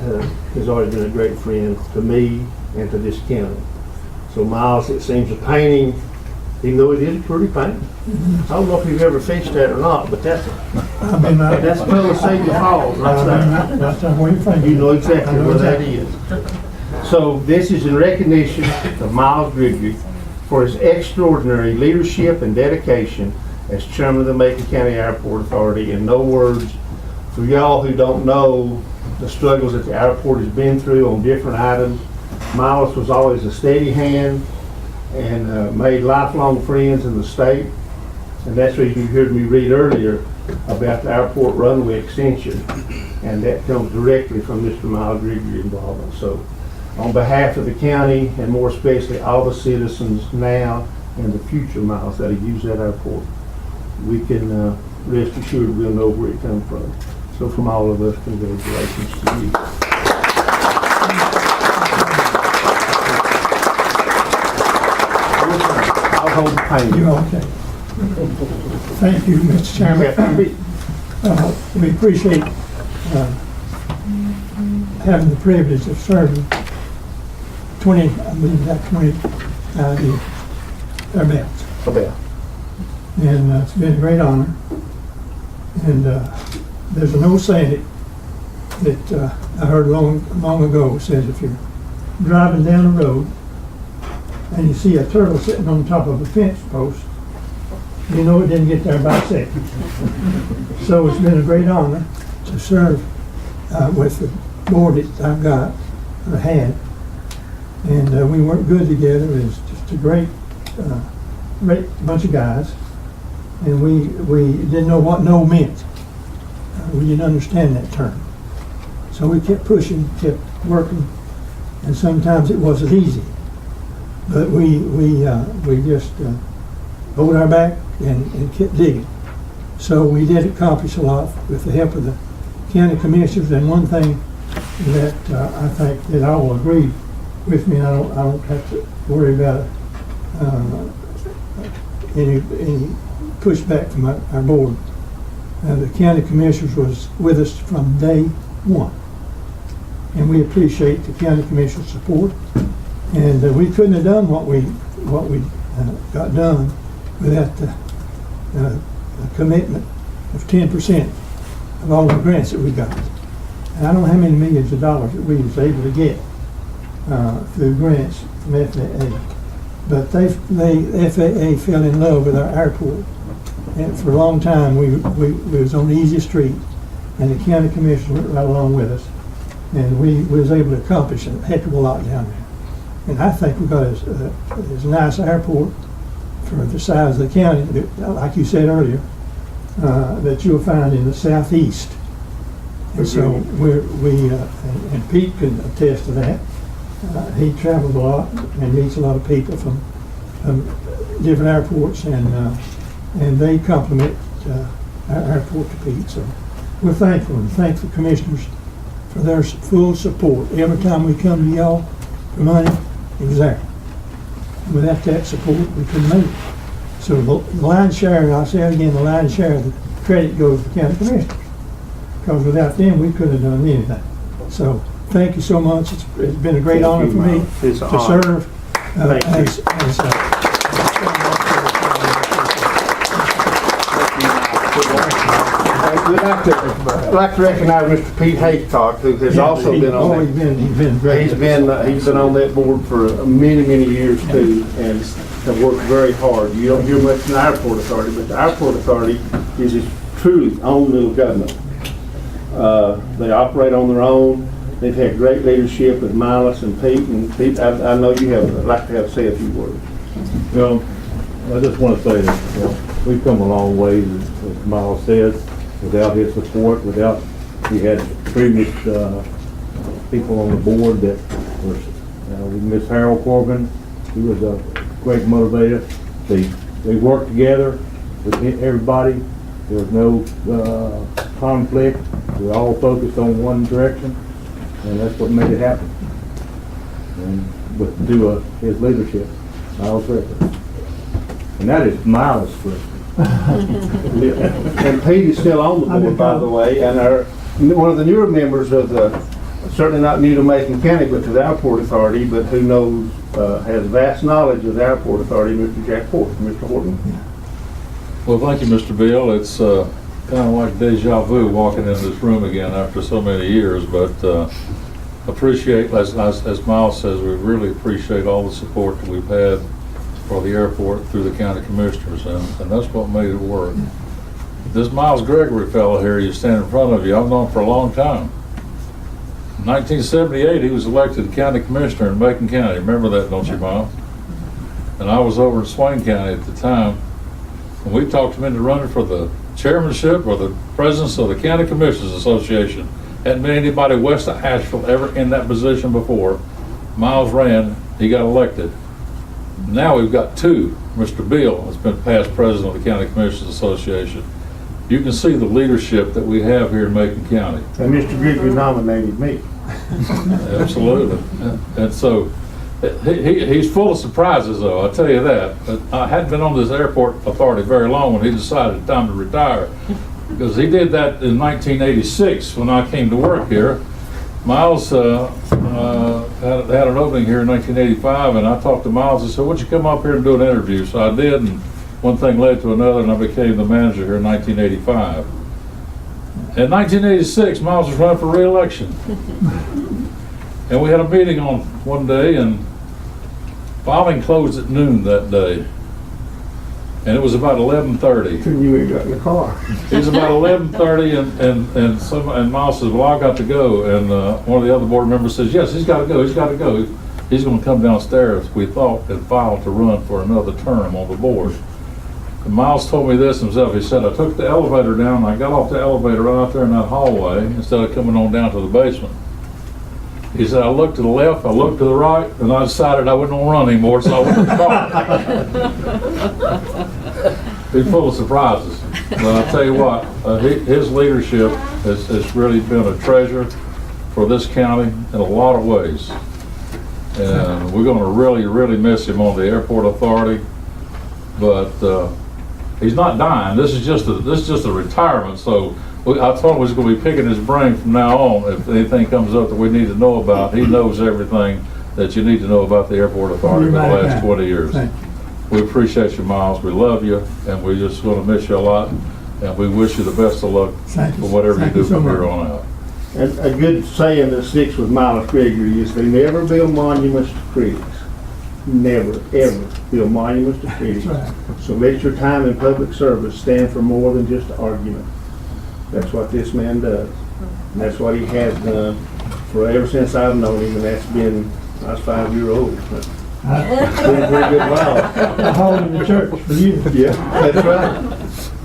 has always been a great friend to me and to this county. So Miles, it seems a painting, even though it is a pretty painting. I don't know if you've ever fished that or not, but that's Palisade Falls right there. That's where you think. You know exactly where that is. So this is in recognition of Miles Gregory for his extraordinary leadership and dedication as chairman of the Macon County Airport Authority. In no words, for y'all who don't know the struggles that the airport has been through on different items, Miles was always a steady hand and made lifelong friends in the state. And that's what you heard me read earlier about the airport runway extension. And that comes directly from Mr. Miles Gregory involvement. So on behalf of the county, and more especially all the citizens now and the future Miles that use that airport, we can rest assured we'll know where it comes from. So from all of us, congratulations to you. I'll hold the painting. You're okay. Thank you, Mr. Chairman. We appreciate having the privilege of serving 20 years thereabouts. And it's been a great honor. And there's an old saying that I heard long ago. It says if you're driving down the road and you see a turtle sitting on top of a fence post, you know it didn't get there by seconds. So it's been a great honor to serve with the board that I've got, or had. And we worked good together. It was just a great bunch of guys. And we didn't know what no meant. We didn't understand that term. So we kept pushing, kept working, and sometimes it wasn't easy. But we just hold our back and kept digging. So we did accomplish a lot with the help of the county commissioners. And one thing that I think that I will agree with me, and I don't have to worry about any pushback from our board. The county commissioners was with us from day one, and we appreciate the county commissioners' support. And we couldn't have done what we got done without the commitment of 10% of all the grants that we got. And I don't know how many millions of dollars that we was able to get through grants from FAA. But the FAA fell in love with our airport. And for a long time, we was on the easy street, and the county commissioner went right along with us. And we was able to accomplish a heck of a lot down there. And I think we've got as nice airport for the size of the county, that, like you said earlier, that you'll find in the southeast. And so and Pete can attest to that. He travels a lot and meets a lot of people from different airports, and they compliment our airport to Pete. So we're thankful, and thank the commissioners for their full support. Every time we come to y'all for money, it was there. Without that support, we couldn't make it. So the lion's share, I'll say it again, the lion's share of the credit goes to the county commissioners, because without them, we couldn't have done anything. So thank you so much. It's been a great honor for me to serve as I'd like to recognize Mr. Pete Haycock, who has also been on that. He's been great. He's been on that board for many years too, and have worked very hard. You don't hear much from the Airport Authority, but the Airport Authority is its truly own little government. They operate on their own. They've had great leadership with Miles and Pete. And Pete, I know you have like to say a few words. Well, I just want to say that we've come a long way, as Miles said. Without his support, we had previous people on the board that was, we miss Harold Corbin. He was a great motivator. They worked together with everybody. There was no conflict. We were all focused on one direction, and that's what made it happen. And due his leadership, Miles Gregory. And that is Miles Gregory. And Pete is still on the board, by the way, and one of the newer members of the certainly not new to Macon County, but to the Airport Authority, but who knows, has vast knowledge of the Airport Authority, Mr. Jack Horton. Mr. Horton? Well, thank you, Mr. Bill. It's kind of like deja vu walking into this room again after so many years, but appreciate, as Miles says, we really appreciate all the support that we've had for the airport through the county commissioners, and that's what made it work. This Miles Gregory fellow here you stand in front of you, I've known for a long time. In 1978, he was elected county commissioner in Macon County. Remember that, don't you, Miles? And I was over in Swain County at the time, and we talked him into running for the chairmanship or the presidents of the County Commissioners Association. Hadn't been anybody west of Asheville ever in that position before. Miles ran, he got elected. Now we've got two. Mr. Beal has been past president of the County Commissioners Association. You can see the leadership that we have here in Macon County. And Mr. Gregory nominated me. Absolutely. And so he's full of surprises, though, I'll tell you that. But I hadn't been on this airport authority very long when he decided it's time to retire, because he did that in 1986 when I came to work here. Miles had an opening here in 1985, and I talked to Miles and said, "Would you come up here and do an interview?" So I did, and one thing led to another, and I became the manager here in 1985. In 1986, Miles was running for re-election. And we had a meeting on one day, and filing closed at noon that day. And it was about 11:30. Couldn't you have got in the car? It was about 11:30, and Miles says, "Well, I got to go." And one of the other board members says, "Yes, he's got to go. He's got to go. He's going to come downstairs," we thought, and file to run for another term on the board. And Miles told me this himself. He said, "I took the elevator down, and I got off the elevator right out there in that hallway instead of coming on down to the basement." He said, "I looked to the left, I looked to the right, and I decided I wouldn't want to run anymore, so I went to the car." He's full of surprises. But I'll tell you what, his leadership has really been a treasure for this county in a lot of ways. And we're going to really, really miss him on the airport authority. But he's not dying. This is just a retirement. So I told him we was going to be picking his brain from now on. If anything comes up that we need to know about, he knows everything that you need to know about the airport authority for the last 20 years. We appreciate you, Miles. We love you, and we're just going to miss you a lot. And we wish you the best of luck for whatever you do from here on out. And a good saying that sticks with Miles Gregory is they never build monuments to critics. Never, ever build monuments to critics. Right. So let your time in public service stand for more than just an argument. That's what this man does. And that's what he has done for ever since I've known him, and that's been, I was 5 years old. But it's been a pretty good while. I hauled in the church for you. Yeah, that's right.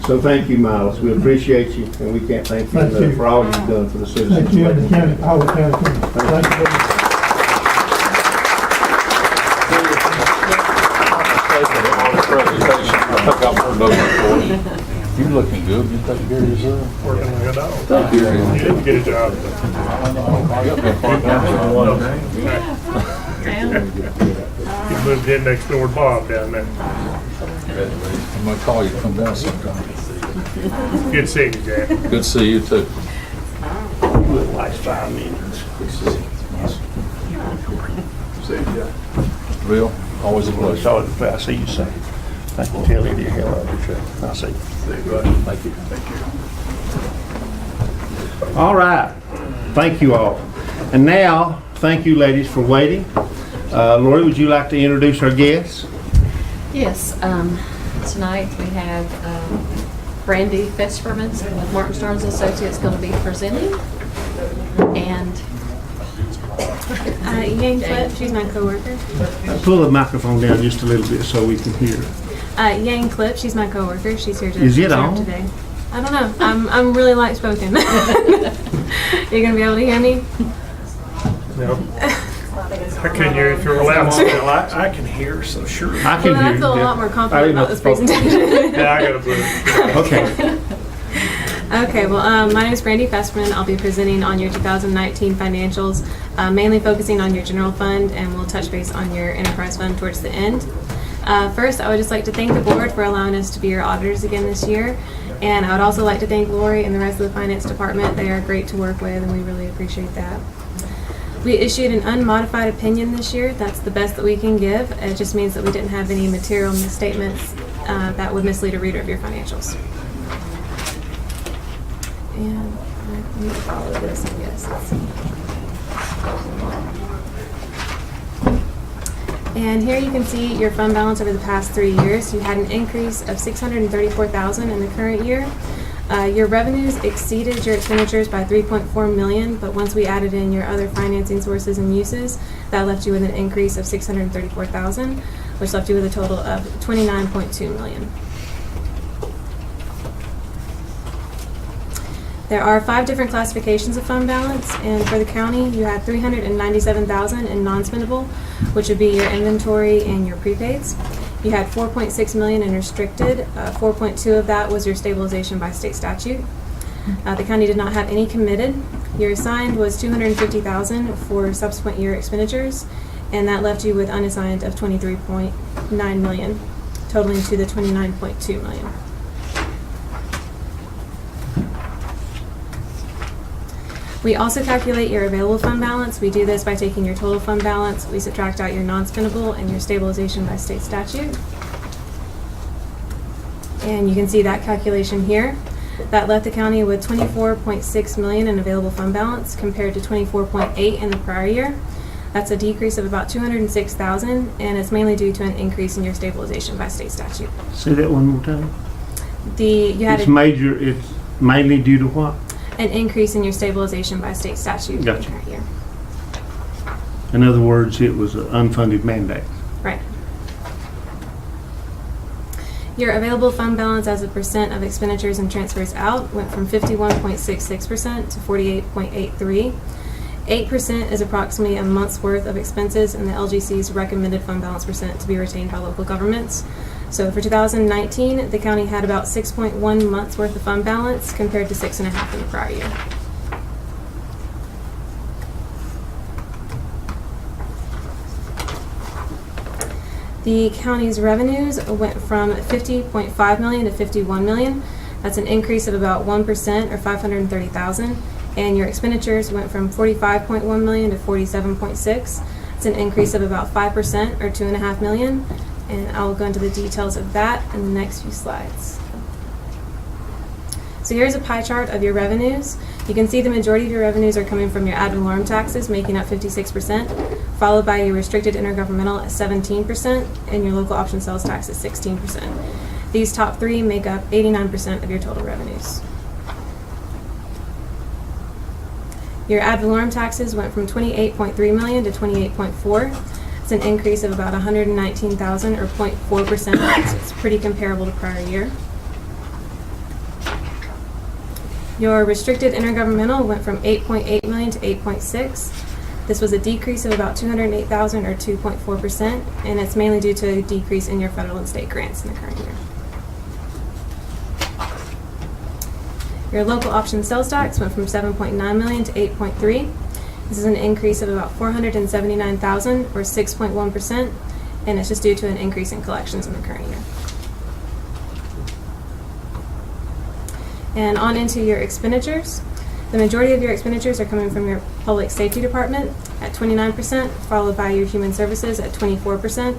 So thank you, Miles. We appreciate you, and we can't thank you enough for all you've done for the citizens. Thank you, and the county, all the county commissioners. Thank you very much. You looking good. You take care of yourself. Working like a dog. Thank you. You didn't get a job. You moved in next door to Bob down there. I'm gonna call you, come down sometime. Good seeing you, Jack. Good to see you too. Last 5 minutes. Bill, always a pleasure. Sorry if I see you say. Thank you, tell Eddie hello. I'll see you. Thank you. All right. Thank you all. And now, thank you ladies for waiting. Lori, would you like to introduce our guests? Yes, tonight we have Brandy Fesperman with Martin Starnes Associates going to be presenting. And Yang Clip, she's my coworker. Pull the microphone down just a little bit so we can hear. Yang Clip, she's my coworker. She's here to Is it serve on? today. I don't know. I'm really light spoken. You're gonna be able to hear me? No. I couldn't hear if you're allowed to. I can hear, so sure. I can Well, hear I feel a you. lot more confident about this Oh. presentation. Yeah, I gotta put it. Okay. Okay, well, my name is Brandy Fesperman. I'll be presenting on your 2019 financials, mainly focusing on your general fund, and we'll touch base on your enterprise fund towards the end. First, I would just like to thank the board for allowing us to be your auditors again this year. And I would also like to thank Lori and the rest of the finance department. They are great to work with, and we really appreciate that. We issued an unmodified opinion this year. That's the best that we can give. It just means that we didn't have any material misstatements that would mislead a reader of your financials. And I need to follow this, I guess. Let's see. And here you can see your fund balance over the past 3 years. You had an increase of $634,000 in the current year. Your revenues exceeded your expenditures by $3.4 million, but once we added in your other financing sources and uses, that left you with an increase of $634,000, which left you with a total of $29.2 million. There are 5 different classifications of fund balance, and for the county, you had $397,000 in non-spendable, which would be your inventory and your prepaids. You had $4.6 million in restricted. 4.2 of that was your stabilization by state statute. The county did not have any committed. Your assigned was $250,000 for subsequent year expenditures, and that left you with unassigned of $23.9 million, totaling to the $29.2 million. We also calculate your available fund balance. We do this by taking your total fund balance, we subtract out your non-spendable and your stabilization by state statute. And you can see that calculation here. That left the county with $24.6 million in available fund balance compared to $24.8 in the prior year. That's a decrease of about $206,000, and it's mainly due to an increase in your stabilization by state statute. Say that one more time. It's mainly due to what? An increase in your stabilization by state statute. Gotcha. In the current year. In other words, it was an unfunded mandate. Right. Your available fund balance as a percent of expenditures and transfers out went from 51.66% to 48.83%. 8% is approximately a month's worth of expenses in the LGC's recommended fund balance percent to be retained by local governments. So for 2019, the county had about 6.1 months worth of fund balance compared to 6.5 in the prior year. The county's revenues went from $50.5 million to $51 million. That's an increase of about 1% or $530,000. And your expenditures went from $45.1 million to $47.6. It's an increase of about 5% or $2.5 million. And I'll go into the details of that in the next few slides. So here's a pie chart of your revenues. You can see the majority of your revenues are coming from your ad valorem taxes, making up 56%, followed by your restricted intergovernmental at 17%, and your local option sales tax at 16%. These top 3 make up 89% of your total revenues. Your ad valorem taxes went from $28.3 million to $28.4. It's an increase of about $119,000 or 0.4%. So it's pretty comparable to prior year. Your restricted intergovernmental went from $8.8 million to $8.6. This was a decrease of about $208,000 or 2.4%, and it's mainly due to a decrease in your federal and state grants in the current year. Your local option sales tax went from $7.9 million to $8.3. This is an increase of about $479,000 or 6.1%, and it's just due to an increase in collections in the current year. And on into your expenditures. The majority of your expenditures are coming from your public safety department at 29%, followed by your human services at 24%,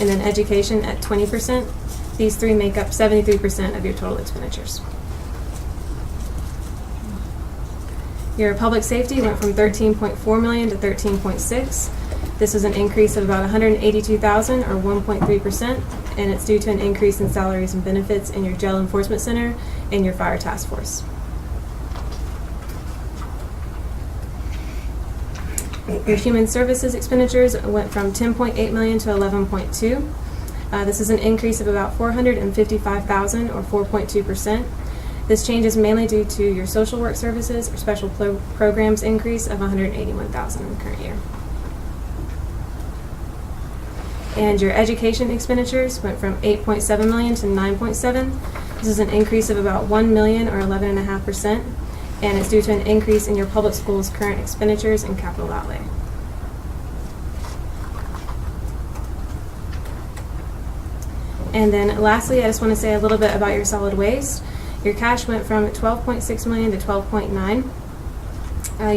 and then education at 20%. These 3 make up 73% of your total expenditures. Your public safety went from $13.4 million to $13.6. This was an increase of about $182,000 or 1.3%, and it's due to an increase in salaries and benefits in your jail enforcement center and your fire task force. Your human services expenditures went from $10.8 million to $11.2. This is an increase of about $455,000 or 4.2%. This change is mainly due to your social work services or special programs increase of $181,000 in the current year. And your education expenditures went from $8.7 million to $9.7. This is an increase of about $1 million or 11.5%, and it's due to an increase in your public schools' current expenditures and capital outlay. And then lastly, I just want to say a little bit about your solid waste. Your cash went from $12.6 million to $12.9.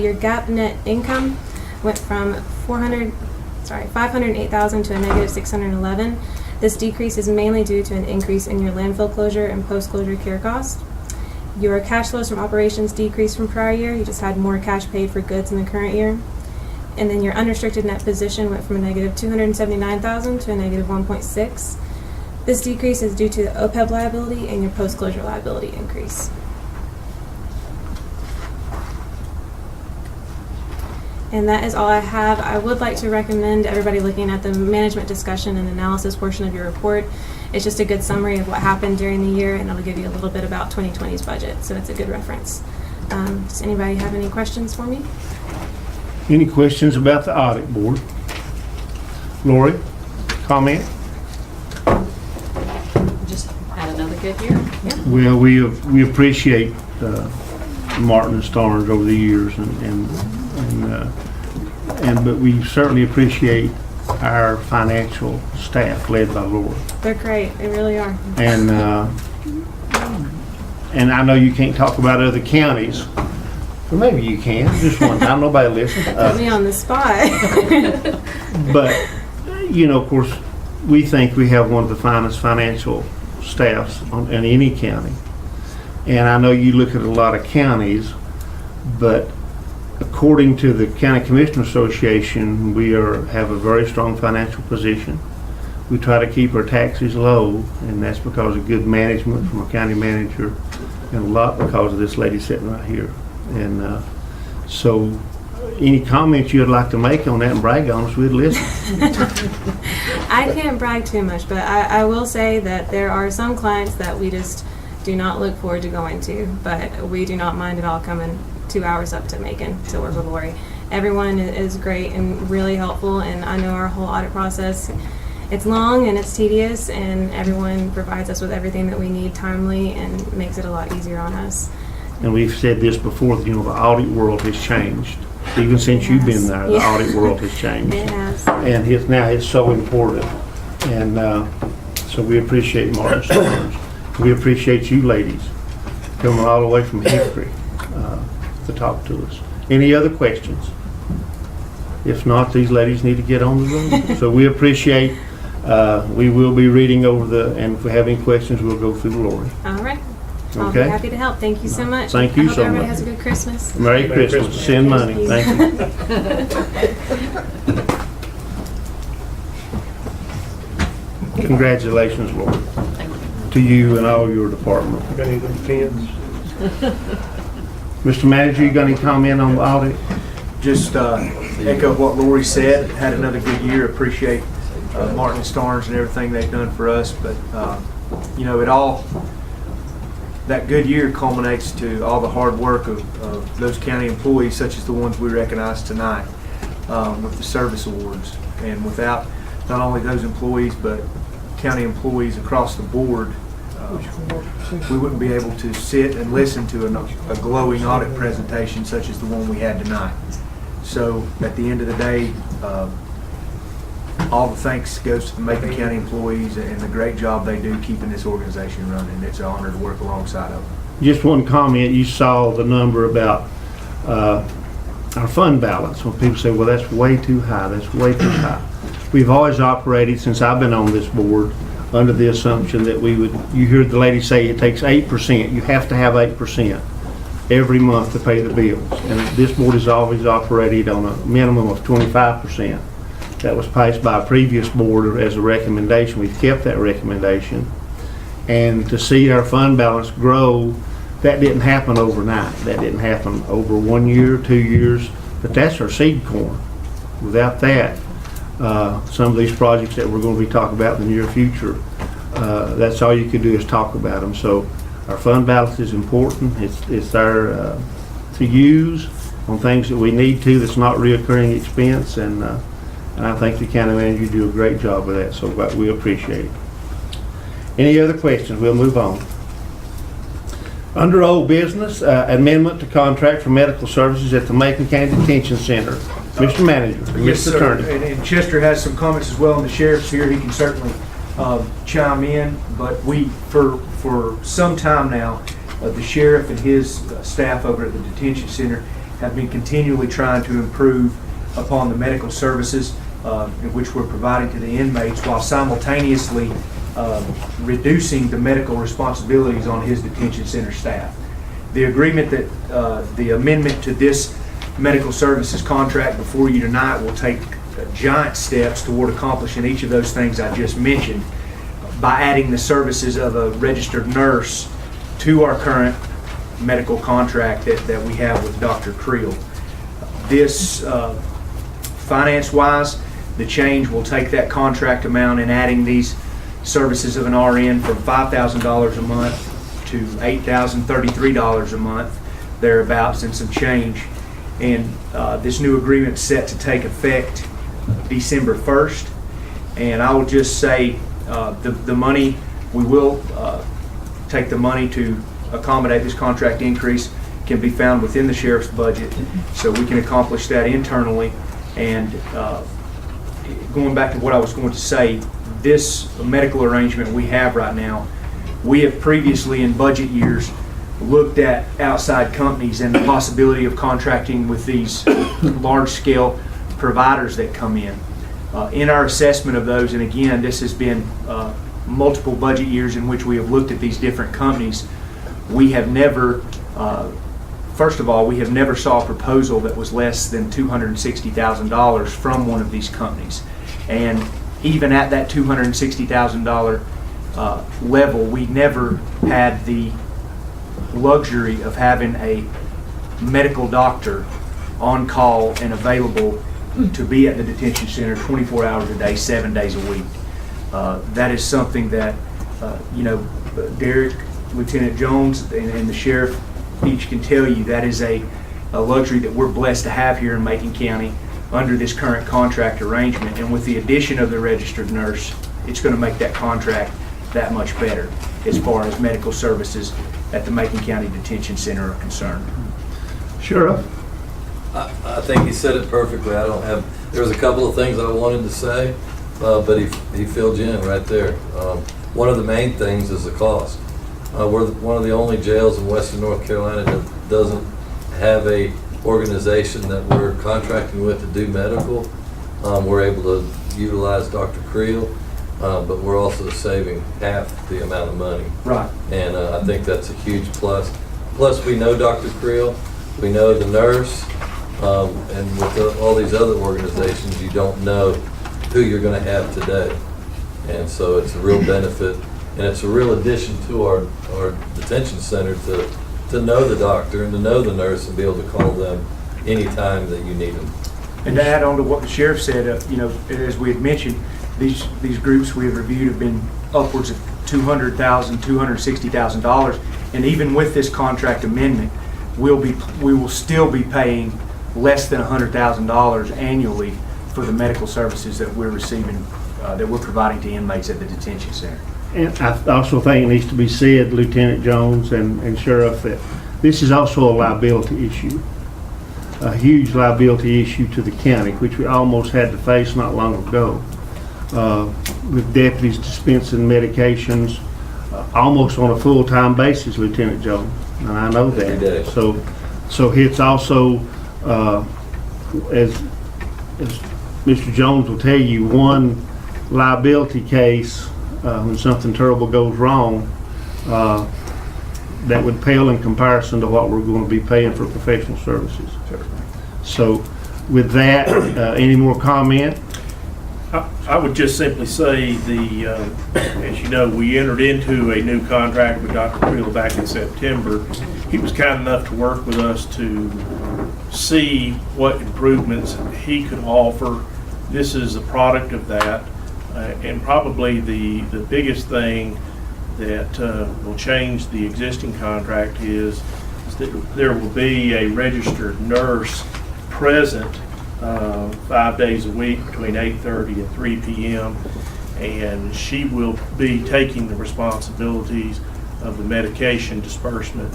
Your GAAP net income went from 508,000 to a negative 611. This decrease is mainly due to an increase in your landfill closure and post-closure care costs. Your cash flows from operations decreased from prior year. You just had more cash paid for goods in the current year. And then your unrestricted net position went from a negative 279,000 to a negative 1.6. This decrease is due to the OPEB liability and your post-closure liability increase. And that is all I have. I would like to recommend everybody looking at the management discussion and analysis portion of your report. It's just a good summary of what happened during the year, and it'll give you a little bit about 2020's budget, so it's a good reference. Does anybody have any questions for me? Any questions about the audit board? Lori, comment? Just had another good year. Yeah. Well, we appreciate Martin and Starnes over the years, but we certainly appreciate our financial staff led by Lori. They're great. They really are. And I know you can't talk about other counties. Well, maybe you can. Just one time. Nobody listens. Put me on the spot. But, of course, we think we have one of the finest financial staffs in any county. And I know you look at a lot of counties, but according to the County Commissioner Association, we have a very strong financial position. We try to keep our taxes low, and that's because of good management from our county manager, and a lot because of this lady sitting right here. And so any comments you'd like to make on that and brag on us, we'd listen. I can't brag too much, but I will say that there are some clients that we just do not look forward to going to, but we do not mind at all coming 2 hours up to Macon to work with Lori. Everyone is great and really helpful, and I know our whole audit process, it's long and it's tedious, and everyone provides us with everything that we need timely and makes it a lot easier on us. And we've said this before, the audit world has changed. Even since you've been there, the audit world has changed. It has. And now it's so important. And so we appreciate Martin Starnes. We appreciate you ladies coming all the way from Hickory to talk to us. Any other questions? If not, these ladies need to get on the road. So we appreciate, we will be reading over and if we have any questions, we'll go through Lori. All right. I'll be Okay? happy to help. Thank you so much. Thank you I hope so everybody much. has a good Christmas. Merry Christmas. Send money. Thank you. Congratulations, Lord, to you and all your department. Got any pens? Mr. Manager, you got any comment on the audit? Just echo what Lori said. Had another good year. Appreciate Martin and Starnes and everything they've done for us. But that good year culminates to all the hard work of those county employees, such as the ones we recognize tonight with the service awards. And without not only those employees, but county employees across the board, we wouldn't be able to sit and listen to a glowing audit presentation such as the one we had tonight. So at the end of the day, all the thanks goes to the Macon County employees and the great job they do keeping this organization running. It's an honor to work alongside of them. Just one comment. You saw the number about our fund balance. When people say, well, that's way too high, that's way too high. We've always operated, since I've been on this board, under the assumption that you hear the lady say it takes 8%. You have to have 8% every month to pay the bills. And this board has always operated on a minimum of 25%. That was passed by a previous board as a recommendation. We've kept that recommendation. And to see our fund balance grow, that didn't happen overnight. That didn't happen over 1 year, 2 years, but that's our seed corn. Without that, some of these projects that we're going to be talking about in the near future, that's all you could do is talk about them. So our fund balance is important. It's there to use on things that we need to, that's not reoccurring expense, and I think the county manager do a great job with that, so we appreciate it. Any other questions? We'll move on. Under old business, amendment to contract for medical services at the Macon County Detention Center. Mr. Manager, Yes, Mr. sir. Attorney. And Chester has some comments as well, and the sheriff's here. He can certainly chime in. But we, for some time now, the sheriff and his staff over at the detention center have been continually trying to improve upon the medical services in which we're providing to the inmates, while simultaneously reducing the medical responsibilities on his detention center staff. The agreement that the amendment to this medical services contract before you tonight will take giant steps toward accomplishing each of those things I just mentioned by adding the services of a registered nurse to our current medical contract that we have with Dr. Creel. This, finance-wise, the change will take that contract amount and adding these services of an RN from $5,000 a month to $8,033 a month, thereabouts, and some change. And this new agreement is set to take effect December 1st. And I will just say the money, we will take the money to accommodate this contract increase, can be found within the sheriff's budget, so we can accomplish that internally. And going back to what I was going to say, this medical arrangement we have right now, we have previously in budget years looked at outside companies and the possibility of contracting with these large-scale providers that come in. In our assessment of those, and again, this has been multiple budget years in which we have looked at these different companies, we have never, first of all, we have never saw a proposal that was less than $260,000 from one of these companies. And even at that $260,000 level, we never had the luxury of having a medical doctor on call and available to be at the detention center 24 hours a day, 7 days a week. That is something that, Derek, Lieutenant Jones, and the sheriff each can tell you that is a luxury that we're blessed to have here in Macon County under this current contract arrangement. And with the addition of the registered nurse, it's going to make that contract that much better as far as medical services at the Macon County Detention Center are concerned. Sheriff? I think he said it perfectly. There was a couple of things I wanted to say, but he filled you in right there. One of the main things is the cost. We're one of the only jails in Western North Carolina that doesn't have a organization that we're contracting with to do medical. We're able to utilize Dr. Creel, but we're also saving half the amount of money. Right. And I think that's a huge plus. Plus, we know Dr. Creel, we know the nurse, and with all these other organizations, you don't know who you're going to have today. And so it's a real benefit, and it's a real addition to our detention center to know the doctor and to know the nurse and be able to call them anytime that you need them. And to add on to what the sheriff said, as we had mentioned, these groups we have reviewed have been upwards of $200,000, $260,000, and even with this contract amendment, we will still be paying less than $100,000 annually for the medical services that we're receiving, that we're providing to inmates at the detention center. And I also think it needs to be said, Lieutenant Jones and Sheriff, that this is also a liability issue, a huge liability issue to the county, which we almost had to face not long ago, with deputies dispensing medications almost on a full-time basis, Lieutenant Jones, and I know that. Every day. So it's also, as Mr. Jones will tell you, one liability case when something terrible goes wrong, that would pale in comparison to what we're going to be paying for professional services. So with that, any more comment? I would just simply say as you know, we entered into a new contract with Dr. Creel back in September. He was kind enough to work with us to see what improvements he could offer. This is a product of that. And probably the biggest thing that will change the existing contract is that there will be a registered nurse present 5 days a week between 8:30 and 3 p.m. and she will be taking the responsibilities of the medication disbursement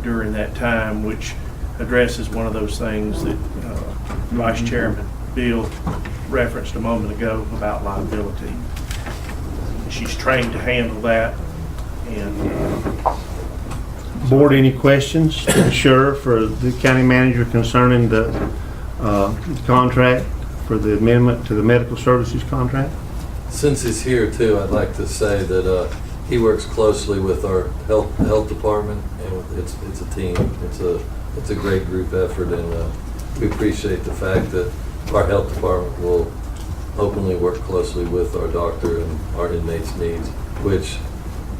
during that time, which addresses one of those things that Vice Chairman Bill referenced a moment ago about liability. She's trained to handle that. And Board, any questions to the sheriff or the county manager concerning the contract for the amendment to the medical services contract. Since he's here too, I'd like to say that he works closely with our health department, and it's a team. It's a great group effort, and we appreciate the fact that our health department will openly work closely with our doctor and our inmates' needs, which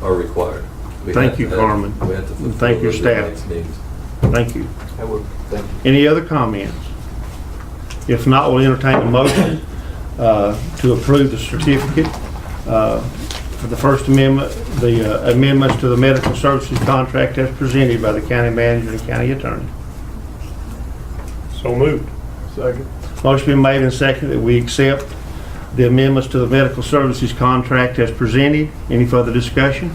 are required. Thank you, Carmen. We have to fulfill Thank your those staff. inmates' needs. Thank you. Thank you. Any other comments? If not, we'll entertain a motion to approve the certificate for the First Amendment, the amendments to the medical services contract as presented by the county manager and county attorney. So moved. Second. Motion been made and seconded that we accept the amendments to the medical services contract as presented. Any further discussion?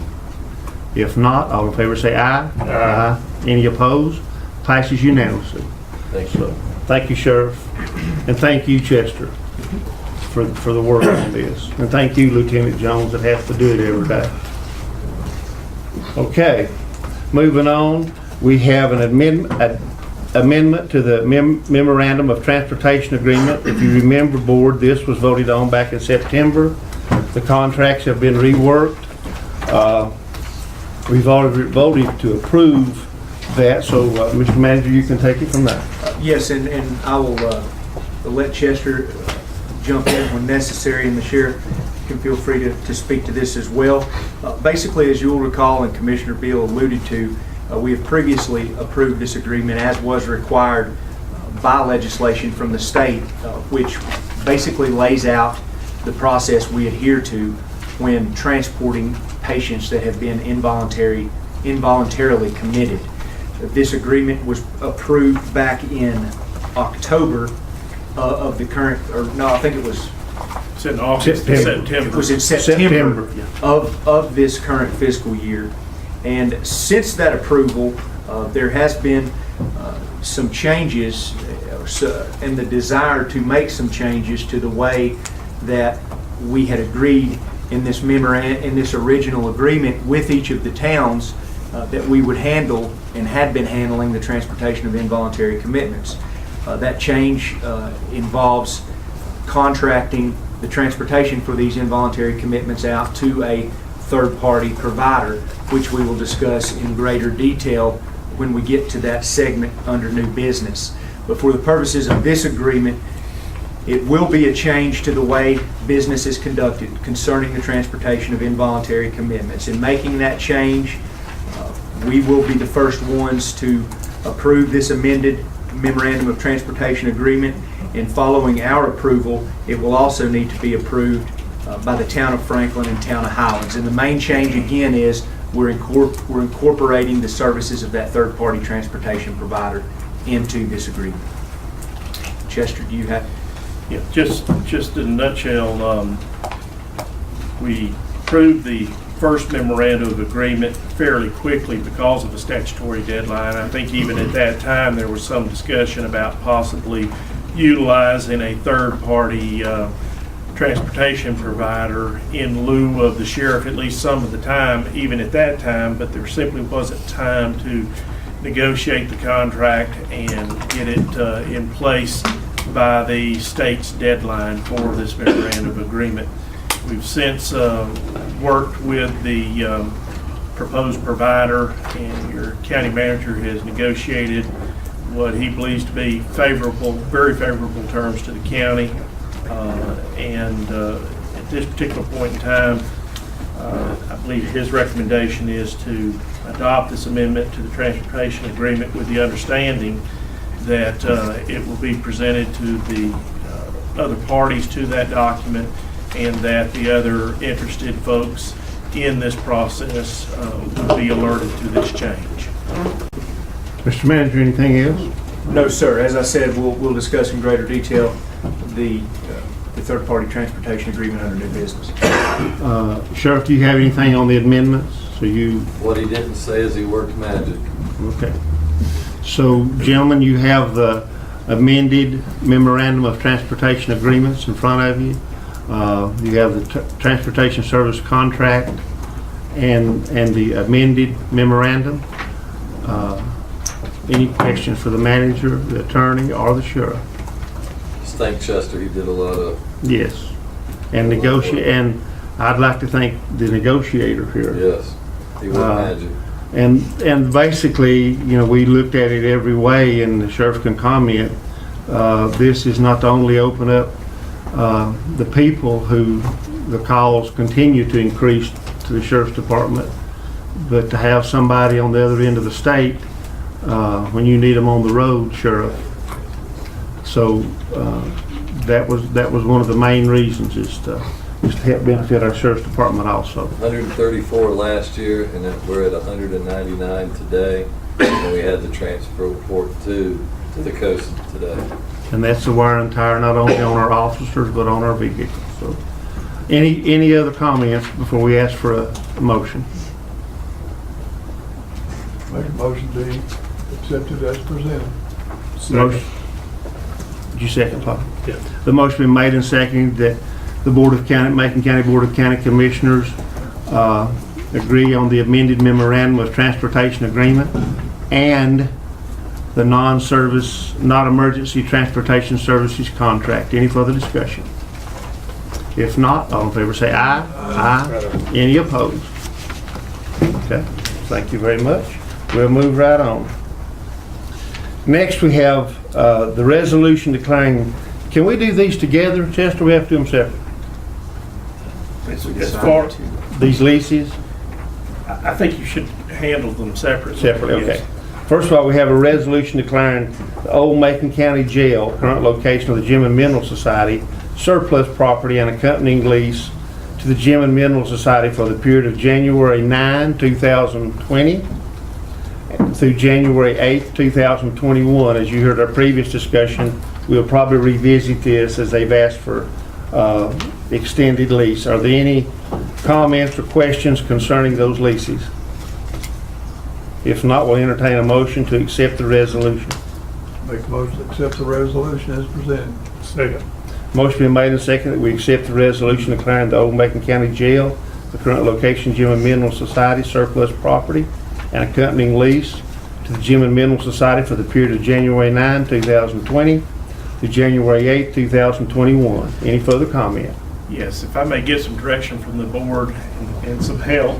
If not, all in favor say aye. Aye. Any opposed? Passes unanimously. Thank you. So, thank you, Sheriff, and thank you, Chester, for the work on this. And thank you, Lieutenant Jones, that has to do it every day. Okay, moving on, we have an amendment to the Memorandum of Transportation Agreement. If you remember, Board, this was voted on back in September. The contracts have been reworked. We've already voted to approve that, so Mr. Manager, you can take it from there. Yes, and I will let Chester jump in when necessary, and the sheriff can feel free to speak to this as well. Basically, as you'll recall, and Commissioner Beal alluded to, we have previously approved this agreement as was required by legislation from the state, which basically lays out the process we adhere to when transporting patients that have been involuntarily committed. This agreement was approved back in October of the current, or no, I think it was It's in August, September. It was in September of this current fiscal year. And since that approval, there has been some changes and the desire to make some changes to the way that we had agreed in this original agreement with each of the towns that we would handle and had been handling the transportation of involuntary commitments. That change involves contracting the transportation for these involuntary commitments out to a third-party provider, which we will discuss in greater detail when we get to that segment under new business. But for the purposes of this agreement, it will be a change to the way business is conducted concerning the transportation of involuntary commitments. In making that change, we will be the first ones to approve this amended Memorandum of Transportation Agreement, and following our approval, it will also need to be approved by the town of Franklin and town of Highlands. And the main change again is we're incorporating the services of that third-party transportation provider into this agreement. Chester, do you have? Yeah, just in a nutshell, we approved the first memorandum of agreement fairly quickly because of the statutory deadline. I think even at that time there was some discussion about possibly utilizing a third-party transportation provider in lieu of the sheriff, at least some of the time, even at that time, but there simply wasn't time to negotiate the contract and get it in place by the state's deadline for this memorandum of agreement. We've since worked with the proposed provider, and your county manager has negotiated what he believes to be favorable, very favorable terms to the county. At this particular point in time, I believe his recommendation is to adopt this amendment to the transportation agreement with the understanding that it will be presented to the other parties to that document, and that the other interested folks in this process will be alerted to this change. Mr. Manager, anything else? No, sir. As I said, we'll discuss in greater detail the third-party transportation agreement under new business. Sheriff, do you have anything on the amendments? What he didn't say is he worked magic. Okay. So, gentlemen, you have the amended Memorandum of Transportation Agreements in front of you. You have the transportation service contract and the amended memorandum. Any questions for the manager, the attorney, or the sheriff? thank Chester, he did a lot of, Yes. And and I'd like to thank the negotiator here. yes, he worked magic. And basically, we looked at it every way, and the sheriff can comment. This is not to only open up the people who the calls continue to increase to the sheriff's department, but to have somebody on the other end of the state when you need them on the road, sheriff. So that was one of the main reasons, is to help benefit our sheriff's department also. 134 last year, and then we're at 199 today, and we had the transfer report to the coast today. And that's the wear and tear not only on our officers but on our vehicles. So, any other comments before we ask for a motion? Make a motion to accept it as presented. Motion. Did you second, Paul? Yeah. The motion been made and seconded that the Macon County Board of County Commissioners agree on the amended memorandum of transportation agreement and the not emergency transportation services contract. Any further discussion? If not, all in favor say aye. Aye. Any opposed? Okay, thank you very much. We'll move right on. Next we have the resolution declaring, can we do these together, Chester? We have to do them separate. As far, These leases? I think you should handle them separately. Separately, Yes. okay. First of all, we have a resolution declaring the old Macon County Jail, current location of the Gem and Mineral Society, surplus property and accompanying lease to the Gem and Mineral Society for the period of January 9, 2020 through January 8, 2021. As you heard our previous discussion, we'll probably revisit this as they've asked for extended lease. Are there any comments or questions concerning those leases? If not, we'll entertain a motion to accept the resolution. Make a motion to accept the resolution as presented. Second. Motion been made and seconded that we accept the resolution declaring the old Macon County Jail, the current location Gem and Mineral Society, surplus property and accompanying lease to the Gem and Mineral Society for the period of January 9, 2020 to January 8, 2021. Any further comment? Yes, if I may get some direction from the board and some help.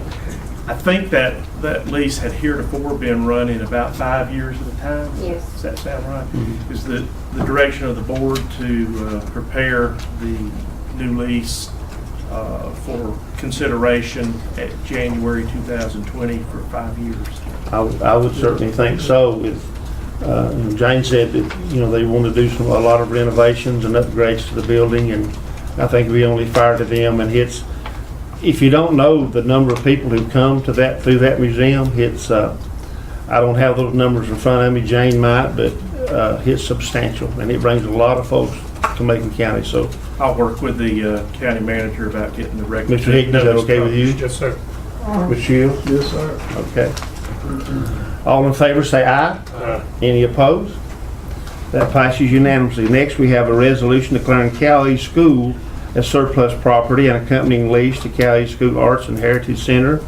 I think that lease had heretofore been running about 5 years at a time. Yes. Does that sound right? Is the direction of the board to prepare the new lease for consideration at January 2020 for 5 years? I would certainly think so. Jane said that, they want to do a lot of renovations and upgrades to the building, and I think it'd be only fair to them. And if you don't know the number of people who come to through that museum, I don't have those numbers in front of me, Jane might, but it's substantial, and it brings a lot of folks to Macon County. So I'll work with the county manager about getting the record. Mr. Higgins, is that okay with you? Yes, sir. Ms. Shields? Yes, sir. Okay. All in favor say aye. Aye. Any opposed? That passes unanimously. Next, we have a resolution declaring Cal East School as surplus property and accompanying lease to Cal East School Arts and Heritage Center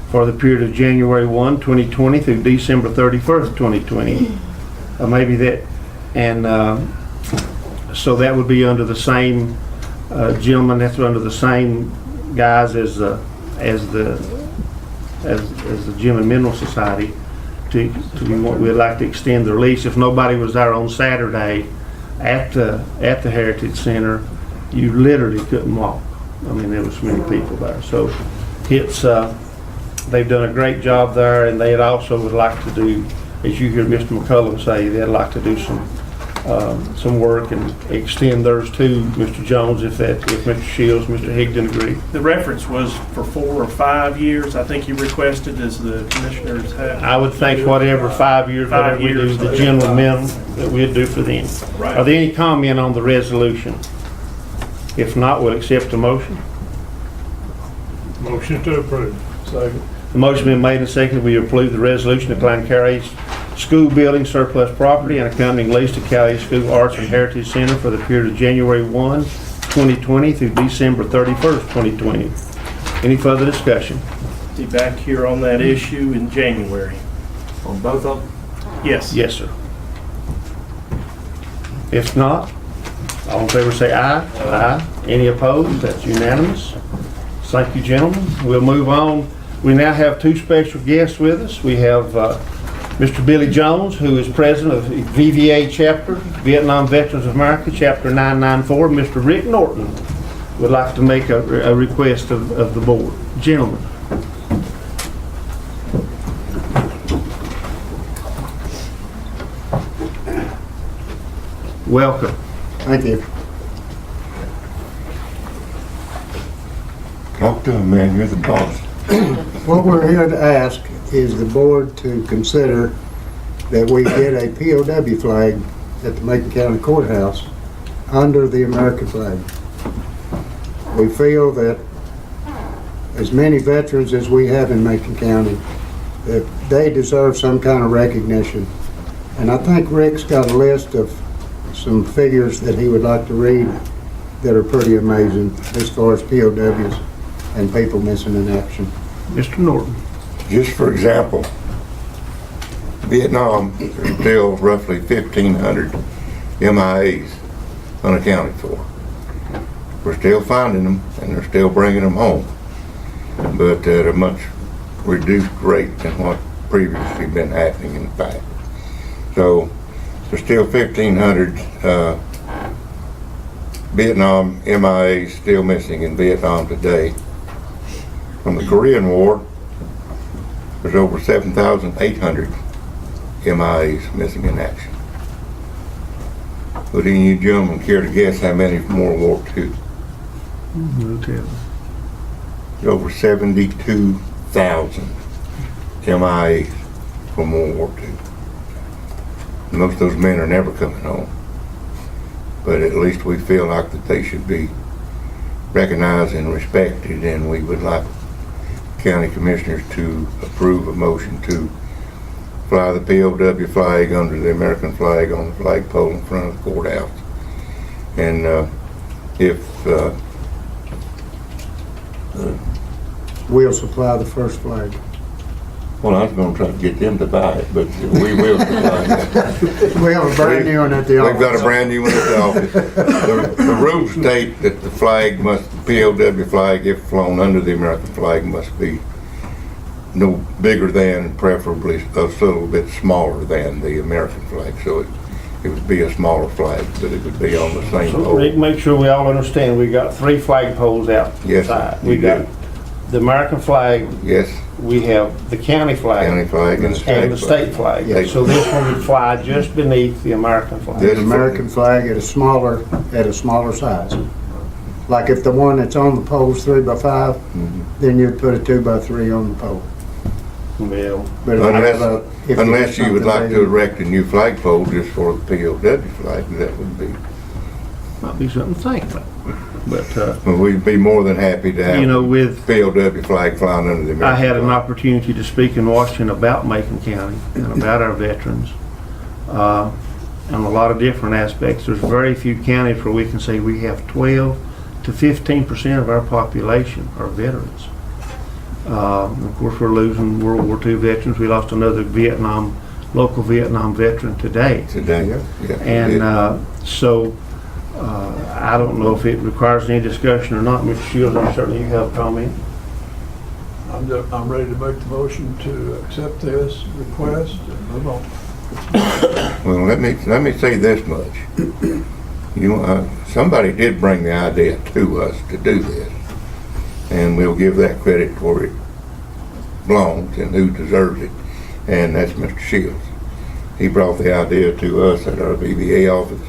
for the period of January 1, 2020 through December 31st, 2020. Maybe that, and so that would be under the same gentleman, that's under the same guys as the Gem and Mineral Society. We'd like to extend their lease. If nobody was there on Saturday at the Heritage Center, you literally couldn't walk. I mean, there was so many people there. So they've done a great job there, and they also would like to do, as you hear Mr. McCullum say, they'd like to do some work and extend theirs too, Mr. Jones, if Mr. Shields, Mr. Higdon agree. The reference was for 4 or 5 years. I think you requested, as the commissioners have. I would think whatever 5 years, whatever we do, the general minimum that we'd do for them. Right. Are there any comment on the resolution? If not, we'll accept the motion. Motion to approve. Second. The motion been made and seconded. We approve the resolution declaring Cal East School building surplus property and accompanying lease to Cal East School Arts and Heritage Center for the period of January 1, 2020 through December 31st, 2020. Any further discussion? Be back here on that issue in January. On both of them? Yes. Yes, sir. If not, All in favor say aye. Aye. Any opposed? That's unanimous. Thank you, gentlemen. We'll move on. We now have two special guests with us. We have Mr. Billy Jones, who is president of VVA chapter, Vietnam Veterans of America, chapter 994. Mr. Rick Norton would like to make a request of the board. Gentlemen. Welcome. Thank you. Talk to him, man. You're the boss. What we're here to ask is the board to consider that we get a POW flag at the Macon County Courthouse under the American flag. We feel that as many veterans as we have in Macon County, that they deserve some kind of recognition. And I think Rick's got a list of some figures that he would like to read that are pretty amazing as far as POWs and people missing in action. Mr. Norton. Just for example, Vietnam, there's still roughly 1,500 MIAs unaccounted for. We're still finding them and they're still bringing them home, but at a much reduced rate than what previously been happening in the past. So there's still 1,500 Vietnam MIAs still missing in Vietnam today. From the Korean War, there's over 7,800 MIAs missing in action. Would any of you gentlemen care to guess how many from World War II? We'll tell. Over 72,000 MIAs from World War II. Most of those men are never coming home, but at least we feel like that they should be recognized and respected, and we would like county commissioners to approve a motion to fly the POW flag under the American flag on the flagpole in front of the courthouse. And we'll supply the first flag. Well, I was going to try to get them to buy it, but we will supply it. We have a brand new one at the office. We've got a brand new one at the office. The rules state that the flag must, the POW flag, if flown under the American flag, must be no bigger than, preferably a little bit smaller than the American flag. So it would be a smaller flag, but it would be on the same So pole. Rick, make sure we all understand, we got 3 flagpoles outside. Yes, We got do. the American flag. Yes. We have the county flag. County flag and the state flag. Yes. So this one would fly just beneath the American flag. The American flag at a smaller size. Like if the one that's on the pole is 3x5, then you'd put a 2x3 on the pole. Well, But unless you would like to erect a new flagpole just for the POW flag, that would be. Might be something to think about. But we'd be more than happy to have with POW flag flying under the American I had an flag. opportunity to speak in Washington about Macon County and about our veterans, and a lot of different aspects. There's very few counties where we can say we have 12 to 15% of our population are veterans. Of course, we're losing World War II veterans. We lost another local Vietnam veteran today. Yeah. And so I don't know if it requires any discussion or not. Mr. Shields, certainly you have a comment. I'm ready to make the motion to accept this request and move on. Well, let me say this much. Somebody did bring the idea to us to do this, and we'll give that credit where it belongs and who deserves it, and that's Mr. Shields. He brought the idea to us at our VBA office,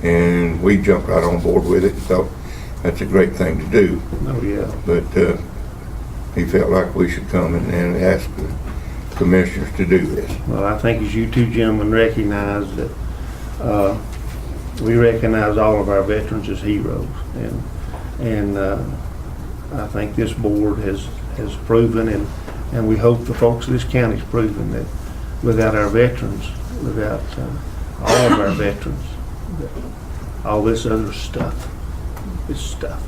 and we jumped right on board with it and thought that's a great thing to do. Oh, yeah. But he felt like we should come and ask the commissioners to do this. Well, I think as you two gentlemen recognize that we recognize all of our veterans as heroes, and I think this board has proven, and we hope the folks of this county's proven that without our veterans, without all of our veterans, all this other stuff is stuff.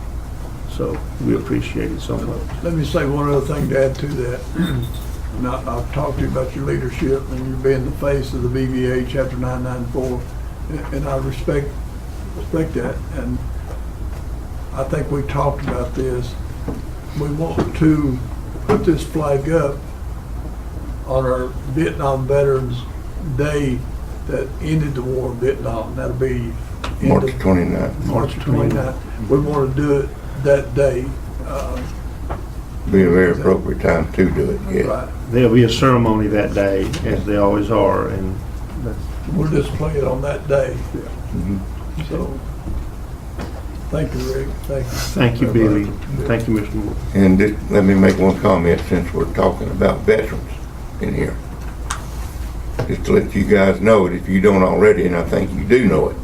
So we appreciate it so much. Let me say one other thing to add to that. Now, I've talked to you about your leadership and you being the face of the VBA Chapter 994, and I respect respect that, and I think we talked about this. We want to put this flag up on our Vietnam Veterans Day that ended the war in Vietnam. That'll be March 29th. March 29th. We want to do it that day. Be a very appropriate time to do it, yeah. Right. There'll be a ceremony that day, as they always are, and We'll just play it on that day. Mhm. So, thank you, Rick. Thank you. thank you, Billy. Thank you, Mr. Moore. And just let me make one comment since we're talking about veterans in here. Just to let you guys know it if you don't already, and I think you do know it.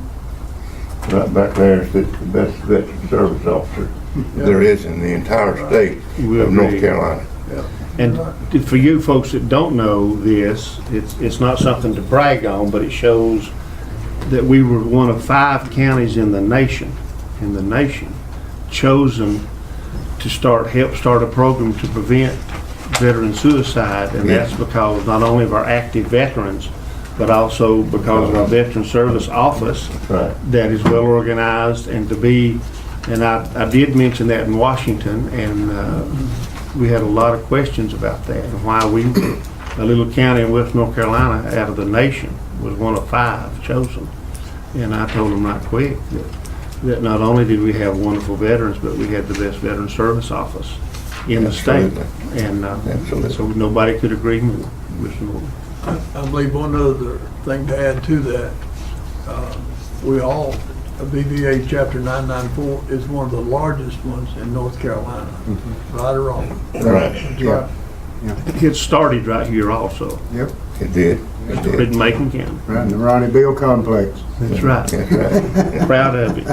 Right back there sits the best veteran service officer there is in the entire state of North Carolina. And for you folks that don't know this, it's not something to brag on, but it shows that we were one of 5 counties in the nation, chosen to help start a program to prevent veteran suicide, and that's because not only of our active veterans, but also because of our Veteran Service Office that is well organized and I did mention that in Washington, and we had a lot of questions about that and why we, a little county in West North Carolina out of the nation, was one of 5 chosen. And I told them right quick that not only did we have wonderful veterans, but we had the best Veteran Service Office in the state. And so nobody could agree more, Mr. Moore. I believe one other thing to add to that, BVA Chapter 994 is one of the largest ones in North Carolina. Right or wrong? Right. That's Yeah. right. It started right here also. Yep, It did. It started in Macon County. right in the Ronnie Bill Complex. That's right. That's right. Proud of it.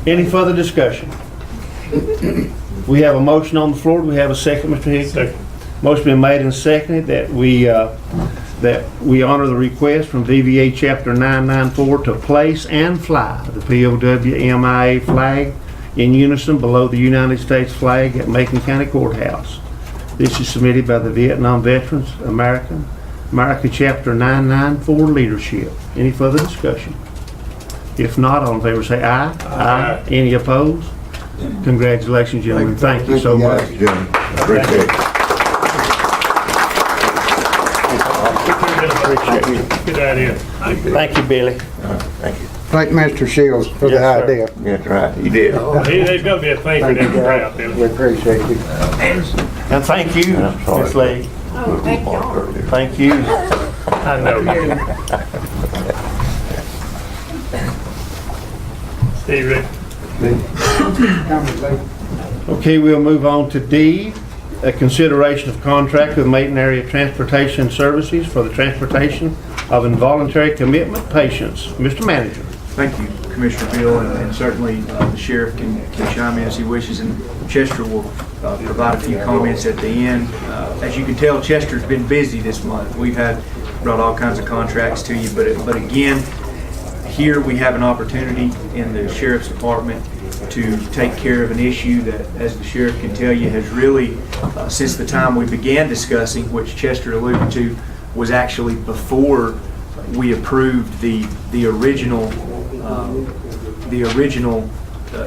Any further discussion? We have a motion on the floor. Do we have a second, Mr. Hicks? Second. Motion been made and seconded that we honor the request from VVA Chapter 994 to place and fly the POW-MIA flag in unison below the United States flag at Macon County Courthouse. This is submitted by the Vietnam Veterans America Chapter 994 leadership. Any further discussion? If not, all in favor say aye. Aye. Any opposed? Congratulations, gentlemen. Thank you so much. Thank you, gentlemen. Appreciate it. Good idea. Thank you, Billy. Thank you. Thank Mr. Shields for the Yes, sir. idea. That's right, he did. There's got to be a thing for them crowd, Billy. We appreciate it. And thank you, I'm sorry. Ms. Lee. Oh, thank y'all. Thank you. I know. Steve, Rick. Okay, we'll move on to D, a consideration of contract with Macon Area Transportation Services for the transportation of involuntary commitment patients. Mr. Manager. Thank you, Commissioner Bill, and certainly the sheriff can chime in as he wishes, and Chester will provide a few comments at the end. As you can tell, Chester's been busy this month. We've brought all kinds of contracts to you, but again, here we have an opportunity in the Sheriff's Department to take care of an issue that, as the Sheriff can tell you, has really, since the time we began discussing, which Chester alluded to, was actually before we approved the original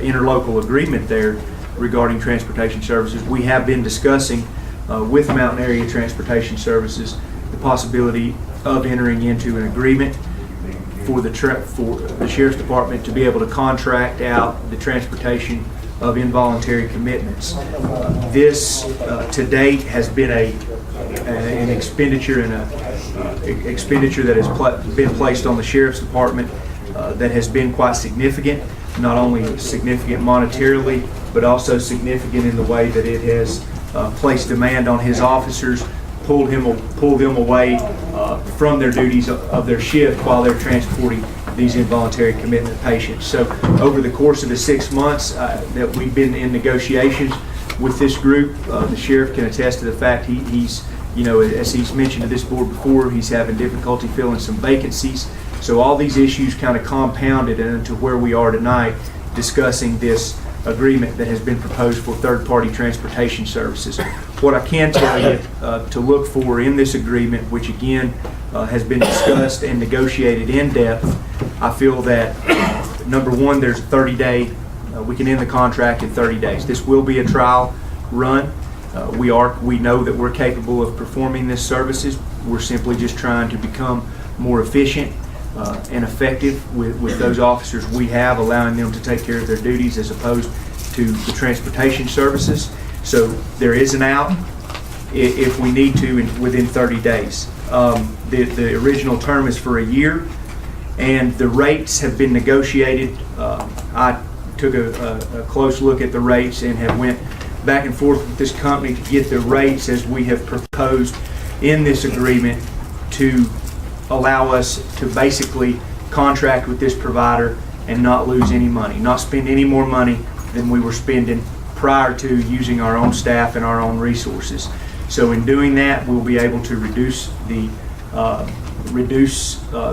interlocal agreement there regarding transportation services. We have been discussing with Mountain Area Transportation Services the possibility of entering into an agreement for the Sheriff's Department to be able to contract out the transportation of involuntary commitments. This, to date, has been an expenditure expenditure that has been placed on the Sheriff's Department that has been quite significant, not only significant monetarily, but also significant in the way that it has placed demand on his officers, pulled them away from their duties of their shift while they're transporting these involuntary commitment patients. So over the course of the 6 months that we've been in negotiations with this group, the sheriff can attest to the fact he's, as he's mentioned to this board before, he's having difficulty filling some vacancies. So all these issues kind of compounded into where we are tonight discussing this agreement that has been proposed for third-party transportation services. What I can tell you to look for in this agreement, which again has been discussed and negotiated in depth, I feel that number one, there's a 30-day, we can end the contract in 30 days. This will be a trial run. We know that we're capable of performing these services. We're simply just trying to become more efficient and effective with those officers we have, allowing them to take care of their duties as opposed to the transportation services. So there is an out if we need to within 30 days. The original term is for a year, and the rates have been negotiated. I took a close look at the rates and have went back and forth with this company to get the rates as we have proposed in this agreement to allow us to basically contract with this provider and not lose any money, not spend any more money than we were spending prior to using our own staff and our own resources. So in doing that, we'll be able to reduce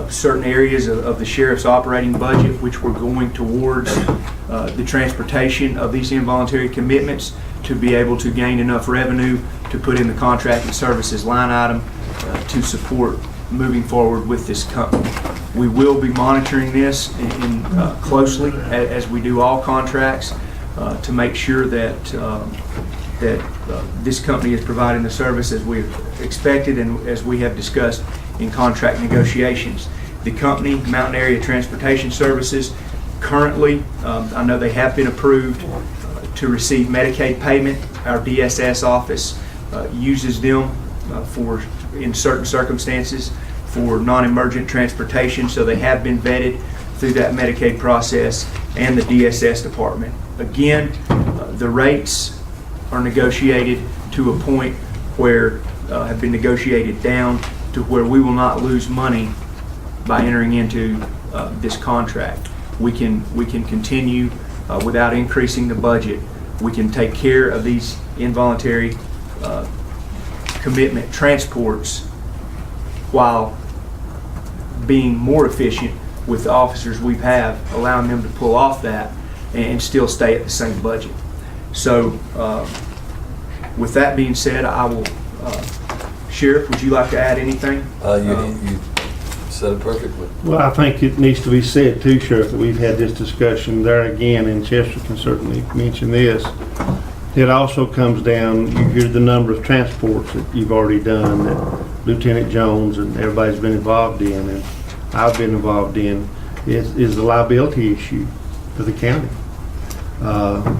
certain areas of the sheriff's operating budget, which we're going towards the transportation of these involuntary commitments to be able to gain enough revenue to put in the contracted services line item to support moving forward with this company. We will be monitoring this closely as we do all contracts to make sure that this company is providing the service as we've expected and as we have discussed in contract negotiations. The company, Mountain Area Transportation Services, currently, I know they have been approved to receive Medicaid payment. Our DSS office uses them in certain circumstances for non-emergent transportation, so they have been vetted through that Medicaid process and the DSS department. Again, the rates are negotiated to a point where have been negotiated down to where we will not lose money by entering into this contract. We can continue without increasing the budget. We can take care of these involuntary commitment transports while being more efficient with the officers we have, allowing them to pull off that and still stay at the same budget. So with that being said, I will, Sheriff, would you like to add anything? You said it perfectly. Well, I think it needs to be said too, Sheriff, that we've had this discussion there again, and Chester can certainly mention this. It also comes down, you hear the number of transports that you've already done, that Lieutenant Jones and everybody's been involved in, and I've been involved in, is the liability issue for the county,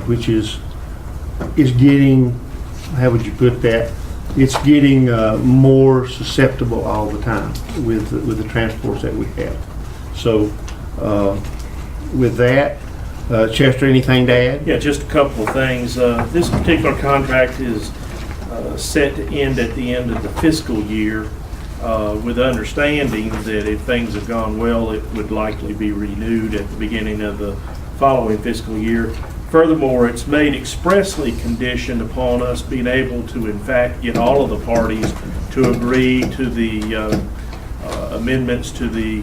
which is getting, how would you put that? It's getting more susceptible all the time with the transports that we have. So with that, Chester, anything to add? Yeah, just a couple of things. This particular contract is set to end at the end of the fiscal year with understanding that if things have gone well, it would likely be renewed at the beginning of the following fiscal year. Furthermore, it's made expressly conditioned upon us being able to, in fact, get all of the parties to agree to the amendments to the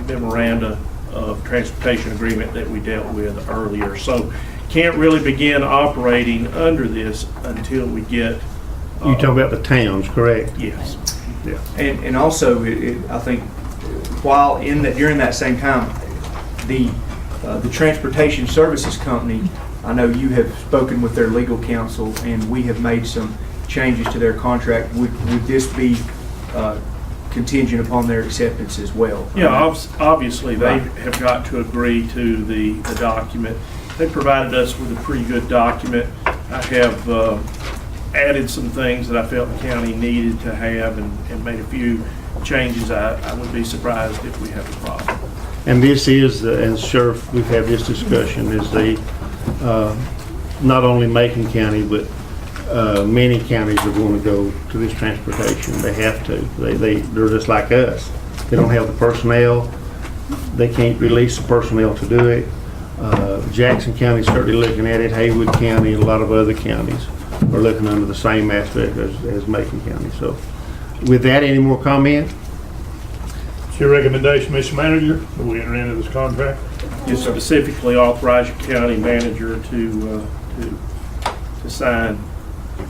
memoranda of transportation agreement that we dealt with earlier. So can't really begin operating under this until we get... You talk about the towns, correct? Yes. Yeah. And also, I think, while during that same time, the Transportation Services Company, I know you have spoken with their legal counsel, and we have made some changes to their contract. Would this be contingent upon their acceptance as well? Yeah, obviously they have got to agree to the document. They provided us with a pretty good document. I have added some things that I felt the county needed to have and made a few changes. I would be surprised if we have a problem. And this is, and Sheriff, we've had this discussion, is not only Macon County, but many counties are going to go to this transportation. They have to. They're just like us. They don't have the personnel. They can't release the personnel to do it. Jackson County is certainly looking at it. Haywood County and a lot of other counties are looking under the same aspect as Macon County. So with that, any more comment? It's your recommendation, Mr. Manager, that we enter into this contract? You specifically authorize your county manager to sign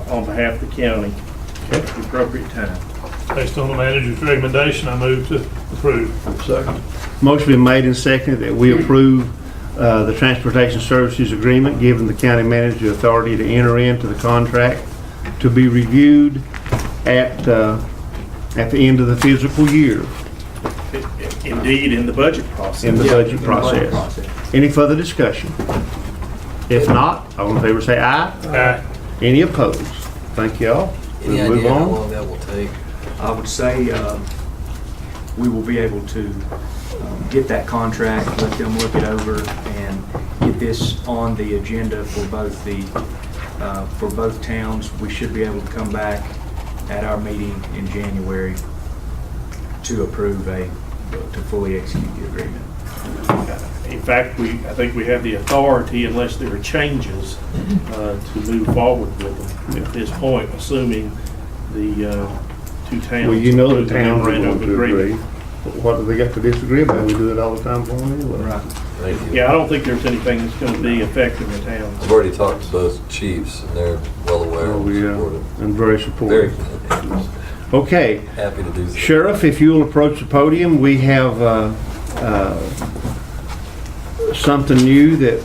on behalf of the county at the appropriate time. Based on the manager's recommendation, I move to approve. Second. Motion been made and seconded that we approve the Transportation Services Agreement, giving the county manager the authority to enter into the contract to be reviewed at the end of the fiscal year. Indeed, in the budget process. In the budget process. Any further discussion? If not, all in favor say aye. Aye. Any opposed? Thank you all. Any We'll move idea how on. long that will take? I would say we will be able to get that contract, let them look it over, and get this on the agenda for both towns. We should be able to come back at our meeting in January to approve to fully execute the agreement. In fact, I think we have the authority, unless there are changes, to move forward with them at this point, assuming the two towns. Well, you know approve the towns are memorandum going of to agree. agreement. What do they got to disagree about? We do it all the time for them anyway. Right. Thank you. Yeah, I don't think there's anything that's going to be affecting the towns. I've already talked to both chiefs, and they're well aware Oh, and yeah, supportive. and very Very supportive. Okay, happy to do so. Sheriff, if you'll approach the podium, we have something new that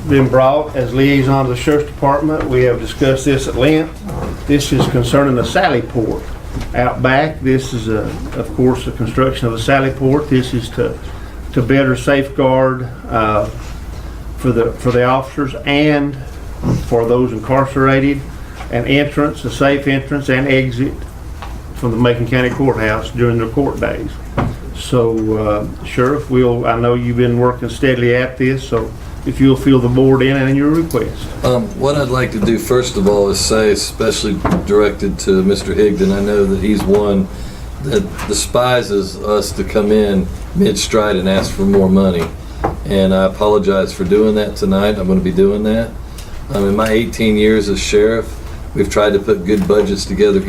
been brought as liaison to the Sheriff's Department. We have discussed this at length. This is concerning the Sally Port out back. This is, of course, the construction of the Sally Port. This is to better safeguard for the officers and for those incarcerated, an entrance, a safe entrance and exit from the Macon County Courthouse during their court days. So, Sheriff, I know you've been working steadily at this, so if you'll fill the board in and your request. What I'd like to do first of all is say, especially directed to Mr. Higdon, I know that he's one that despises us to come in mid-stride and ask for more money. And I apologize for doing that tonight. I'm going to be doing that. In my 18 years as sheriff, we've tried to put good budgets together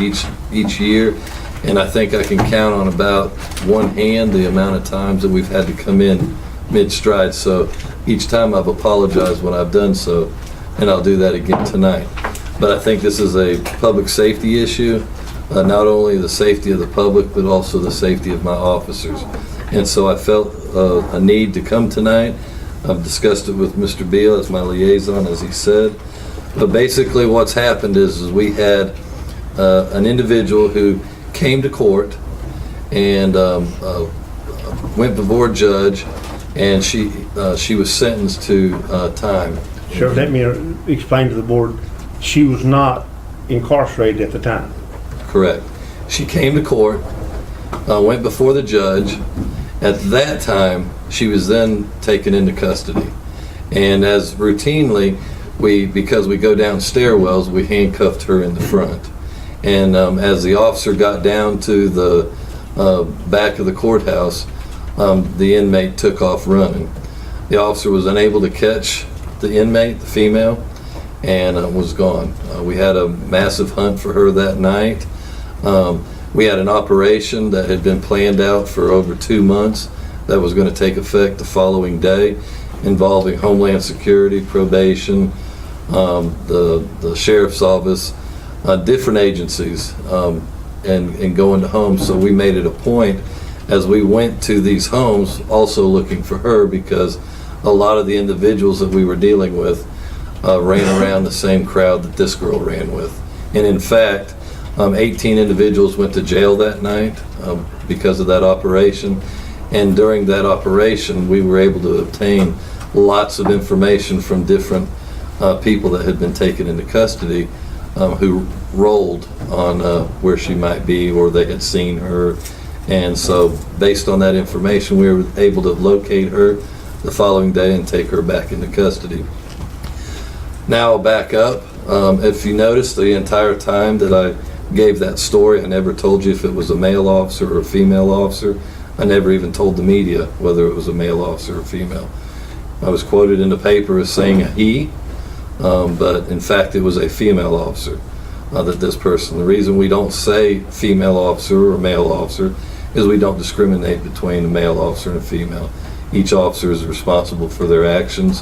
each year, and I think I can count on about one hand the amount of times that we've had to come in mid-stride. So each time I've apologized when I've done so, and I'll do that again tonight. But I think this is a public safety issue, not only the safety of the public, but also the safety of my officers. And so I felt a need to come tonight. I've discussed it with Mr. Beal as my liaison, as he said. But basically what's happened is we had an individual who came to court and went before a judge, and she was sentenced to time. Sheriff, let me explain to the board, she was not incarcerated at the time. Correct. She came to court, went before the judge. At that time, she was then taken into custody. And as routinely, because we go down stairwells, we handcuffed her in the front. And as the officer got down to the back of the courthouse, the inmate took off running. The officer was unable to catch the inmate, the female, and was gone. We had a massive hunt for her that night. We had an operation that had been planned out for over 2 months that was going to take effect the following day, involving Homeland Security, probation, the sheriff's office, different agencies, and going to homes. So we made it a point as we went to these homes also looking for her, because a lot of the individuals that we were dealing with ran around the same crowd that this girl ran with. And in fact, 18 individuals went to jail that night because of that operation. And during that operation, we were able to obtain lots of information from different people that had been taken into custody who rolled on where she might be, or they had seen her. And so based on that information, we were able to locate her the following day and take her back into custody. Now I'll back up. If you notice, the entire time that I gave that story, I never told you if it was a male officer or a female officer. I never even told the media whether it was a male officer or female. I was quoted in the paper as saying a he, but in fact it was a female officer that this person. The reason we don't say female officer or male officer is we don't discriminate between a male officer and a female. Each officer is responsible for their actions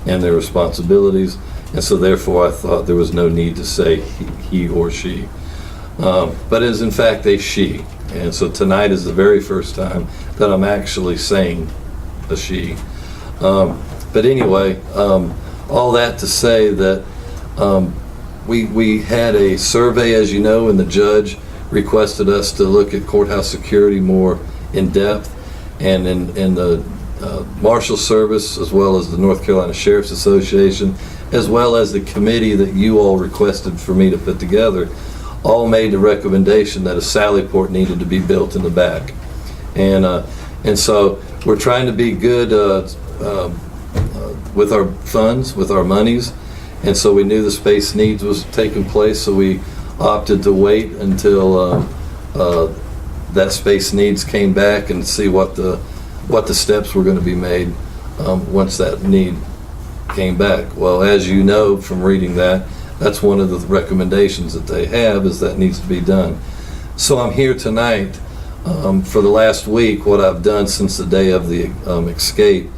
and their responsibilities, and so therefore I thought there was no need to say he or she. But it is in fact a she. And so tonight is the very first time that I'm actually saying a she. But anyway, all that to say that we had a survey, as you know, and the judge requested us to look at courthouse security more in depth, and in the Marshal Service, as well as the North Carolina Sheriff's Association, as well as the committee that you all requested for me to put together, all made the recommendation that a sally port needed to be built in the back. And so we're trying to be good with our funds, with our monies, and so we knew the space needs was taking place, so we opted to wait until that space needs came back and see what the steps were going to be made once that need came back. Well, as you know from reading that, that's one of the recommendations that they have, is that needs to be done. So I'm here tonight. For the last week, what I've done since the day of the escape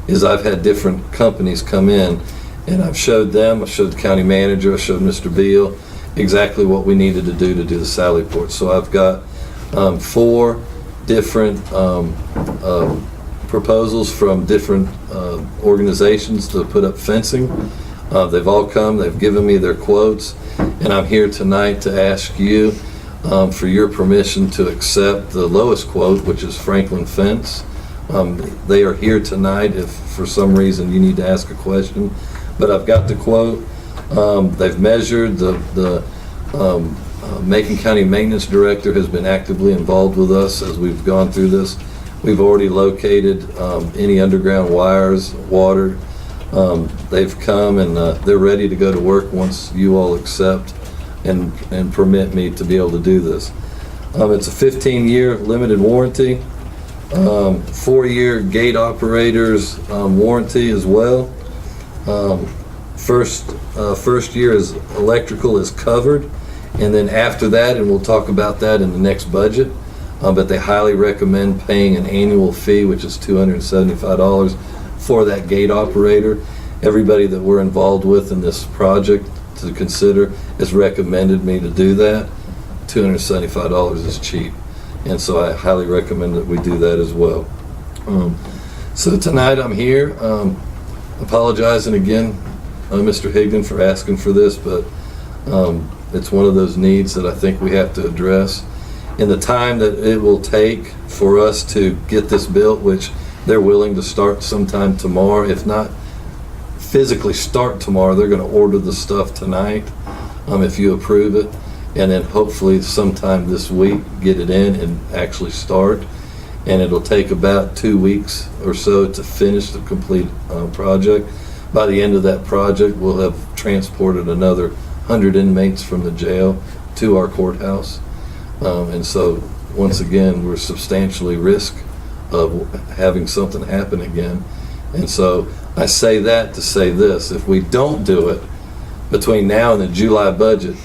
is I've had different companies come in, and I've showed them, I showed the county manager, I showed Mr. Beal exactly what we needed to do the sally port. So I've got 4 different proposals from different organizations to put up fencing. They've all come, they've given me their quotes, and I'm here tonight to ask you for your permission to accept the lowest quote, which is Franklin Fence. They are here tonight if for some reason you need to ask a question, but I've got the quote. They've measured. The Macon County Maintenance Director has been actively involved with us as we've gone through this. We've already located any underground wires, water. They've come and they're ready to go to work once you all accept and permit me to be able to do this. It's a 15-year limited warranty, 4-year gate operators warranty as well. First year is electrical is covered, and then after that, and we'll talk about that in the next budget, but they highly recommend paying an annual fee, which is $275 for that gate operator. Everybody that we're involved with in this project to consider has recommended me to do that. $275 is cheap, and so I highly recommend that we do that as well. So tonight I'm here apologizing again, Mr. Higdon, for asking for this, but it's one of those needs that I think we have to address. In the time that it will take for us to get this built, which they're willing to start sometime tomorrow, if not physically start tomorrow, they're going to order the stuff tonight if you approve it, and then hopefully sometime this week get it in and actually start. And it'll take about 2 weeks or so to finish the complete project. By the end of that project, we'll have transported another 100 inmates from the jail to our courthouse. And so, once again, we're substantially risk of having something happen again. And so, I say that to say this: if we don't do it between now and the July budget,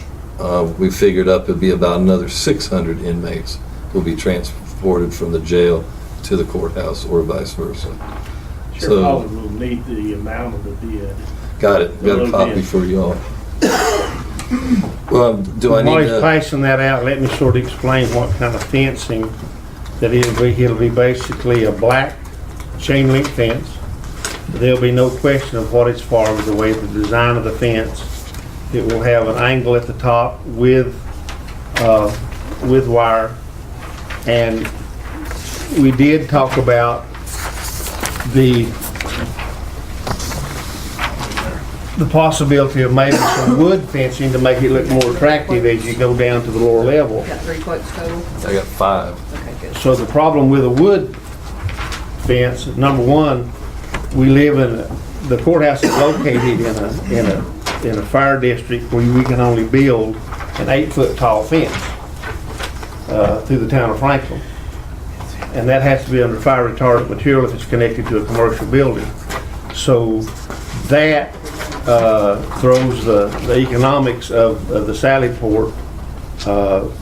we figured up it'd be about another 600 inmates will be transported from the jail to the courthouse, or vice versa. Sheriff Holland will need the amount of the bid. Got it. Got a copy for y'all. Well, do I need While he's to? passing that out, let me sort of explain what kind of fencing that it'll be. It'll be basically a black chain link fence. There'll be no question of what it's for with the way the design of the fence. It will have an angle at the top with wire, and we did talk about the possibility of maybe some wood fencing to make it look more attractive as you go down to the lower level. Got 3 quotes total? I got 5. Okay, good. So the problem with a wood fence, number one, we live in the courthouse is located in a fire district where we can only build an 8-foot tall fence through the town of Franklin, and that has to be under fire retardant material if it's connected to a commercial building. So that throws the economics of the sally port to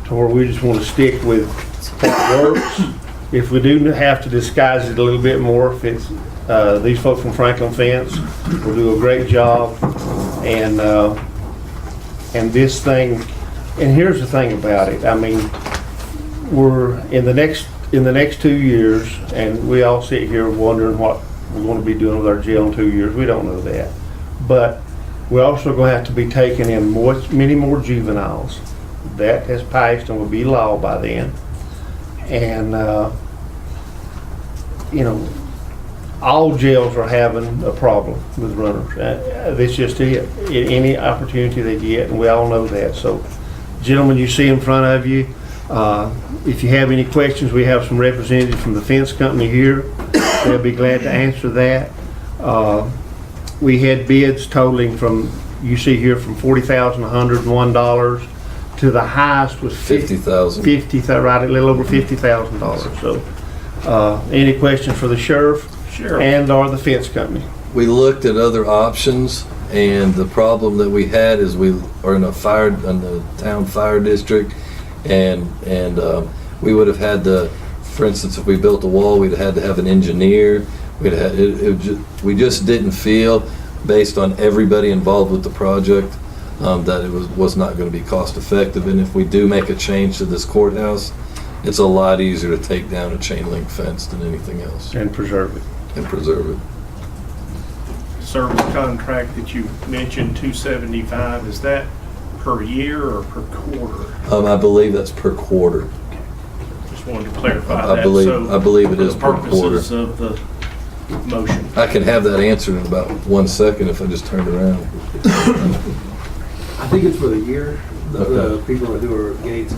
where we just want to stick with what works. If we do have to disguise it a little bit more, if it's these folks from Franklin Fence will do a great job, and this thing. And here's the thing about it. I mean, we're in the next 2 years, and we all sit here wondering what we're going to be doing with our jail in 2 years. We don't know that. But we're also going to have to be taking in many more juveniles. That has passed and will be law by then. And, you know, all jails are having a problem with runners. That's just it. Any opportunity they get, and we all know that. So, gentlemen, you see in front of you, if you have any questions, we have some representatives from the fence company here. They'll be glad to answer that. We had bids totaling from, you see here, from $40,101 to the highest was $50,000. Right, a little over $50,000. So, any questions for the sheriff? Sure. And or the fence company? We looked at other options, and the problem that we had is we are in the town fire district, and we would have had to, for instance, if we built a wall, we'd have had to have an engineer. We just didn't feel, based on everybody involved with the project, that it was not going to be cost effective. And if we do make a change to this courthouse, it's a lot easier to take down a chain link fence than anything else. And preserve it. Service contract that you mentioned, $275, is that per year or per quarter? I believe that's per quarter. Just wanted to clarify I that. believe it is per quarter. For the purposes of the motion. I can have that answered in about 1 second if I just turned around. I think it's for the year, the people that do our gates.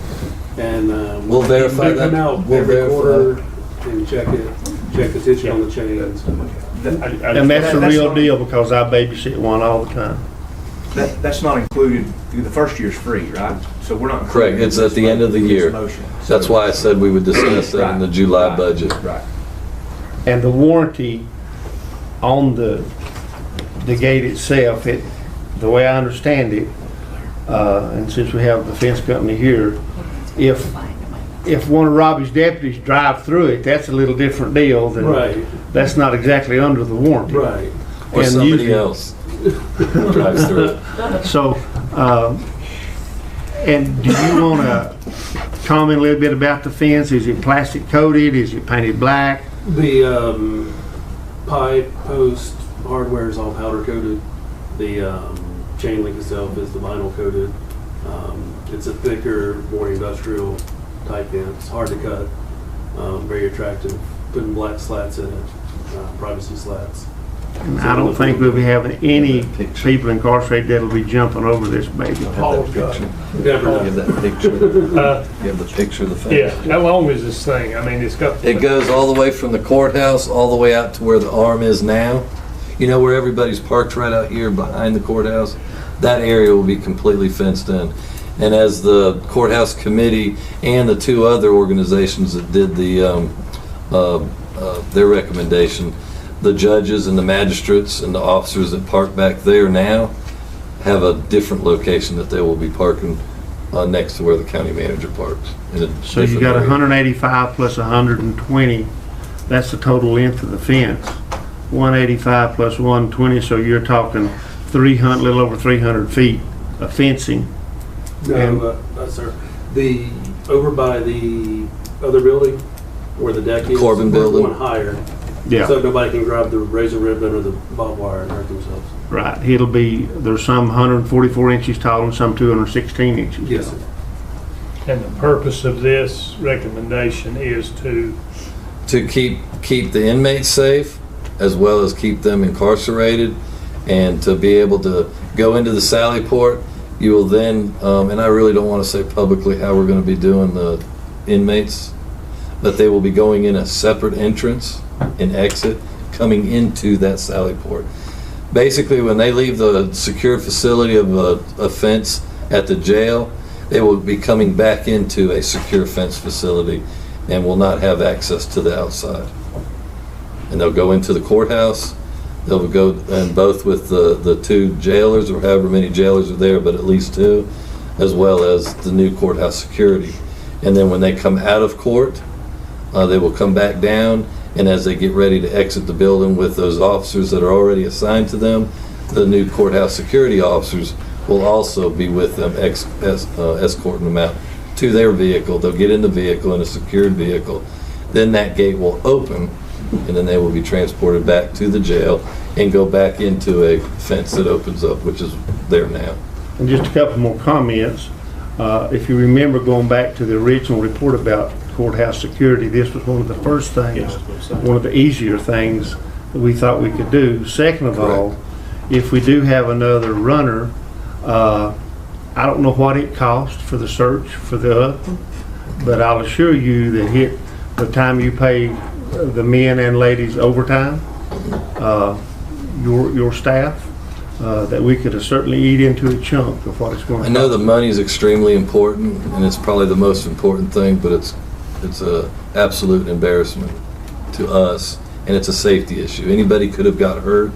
And we'll verify they come that. out We'll every verify quarter and check the tension on the chains. And that's the real deal, because I babysit one all the time. That's not included, the first year's free, right? So we're not. Correct, it's at the end of the year. That's why I said we would discuss that in the July budget. Right. And the warranty on the gate itself, the way I understand it, and since we have the fence company here, if one of Robbie's deputies drive through it, that's a little different deal than, that's not exactly under the warranty. Right. Or And somebody usually- else drives through it. So, and do you want to comment a little bit about the fence? Is it plastic coated? Is it painted black? The pipe, post, hardware is all powder coated. The chain link itself is the vinyl coated. It's a thicker, more industrial type fence, hard to cut, very attractive. Putting black slats in it, privacy slats. And I don't think we'll be having any people incarcerated that'll be jumping over this baby. You have that picture. You have the picture of the fence. Yeah, how long is this thing? I mean, it's got. It goes all the way from the courthouse all the way out to where the arm is now. You know where everybody's parked right out here behind the courthouse? That area will be completely fenced in. And as the courthouse committee and the two other organizations that did their recommendation, the judges and the magistrates and the officers that park back there now have a different location that they will be parking next to where the county manager parks. So you got 185 plus 120. That's the total length of the fence. 185 plus 120, so you're talking 300, little over 300 feet of fencing. No, sir. The over by the other building where the deck is, Corbin building. One higher. Yeah. So nobody can grab the razor ribbon or the barbed wire and hurt themselves. Right. It'll be, there's some 144 inches tall and some 216 inches. Yes, sir. And the purpose of this recommendation is to keep the inmates safe, as well as keep them incarcerated, and to be able to go into the Sally Port. You will then, and I really don't want to say publicly how we're going to be doing the inmates, but they will be going in a separate entrance and exit coming into that Sally Port. Basically, when they leave the secure facility of a fence at the jail, they will be coming back into a secure fence facility and will not have access to the outside. And they'll go into the courthouse. They'll go, and both with the two jailers, or however many jailers are there, but at least two, as well as the new courthouse security. And then when they come out of court, they will come back down, and as they get ready to exit the building with those officers that are already assigned to them, the new courthouse security officers will also be with them, escorting them out to their vehicle. They'll get in the vehicle, in a secured vehicle. Then that gate will open, and then they will be transported back to the jail and go back into a fence that opens up, which is there now. And just a couple more comments. If you remember going back to the original report about courthouse security, this was one of the first things, one of the easier things that we thought we could do. Second of all, if we do have another runner, I don't know what it costs for the search for the other, but I'll assure you that the time you pay the men and ladies overtime, your staff, that we could certainly eat into a chunk of what it's going to I know cost. the money is extremely important, and it's probably the most important thing, but it's a absolute embarrassment to us, and it's a safety issue. Anybody could have got hurt,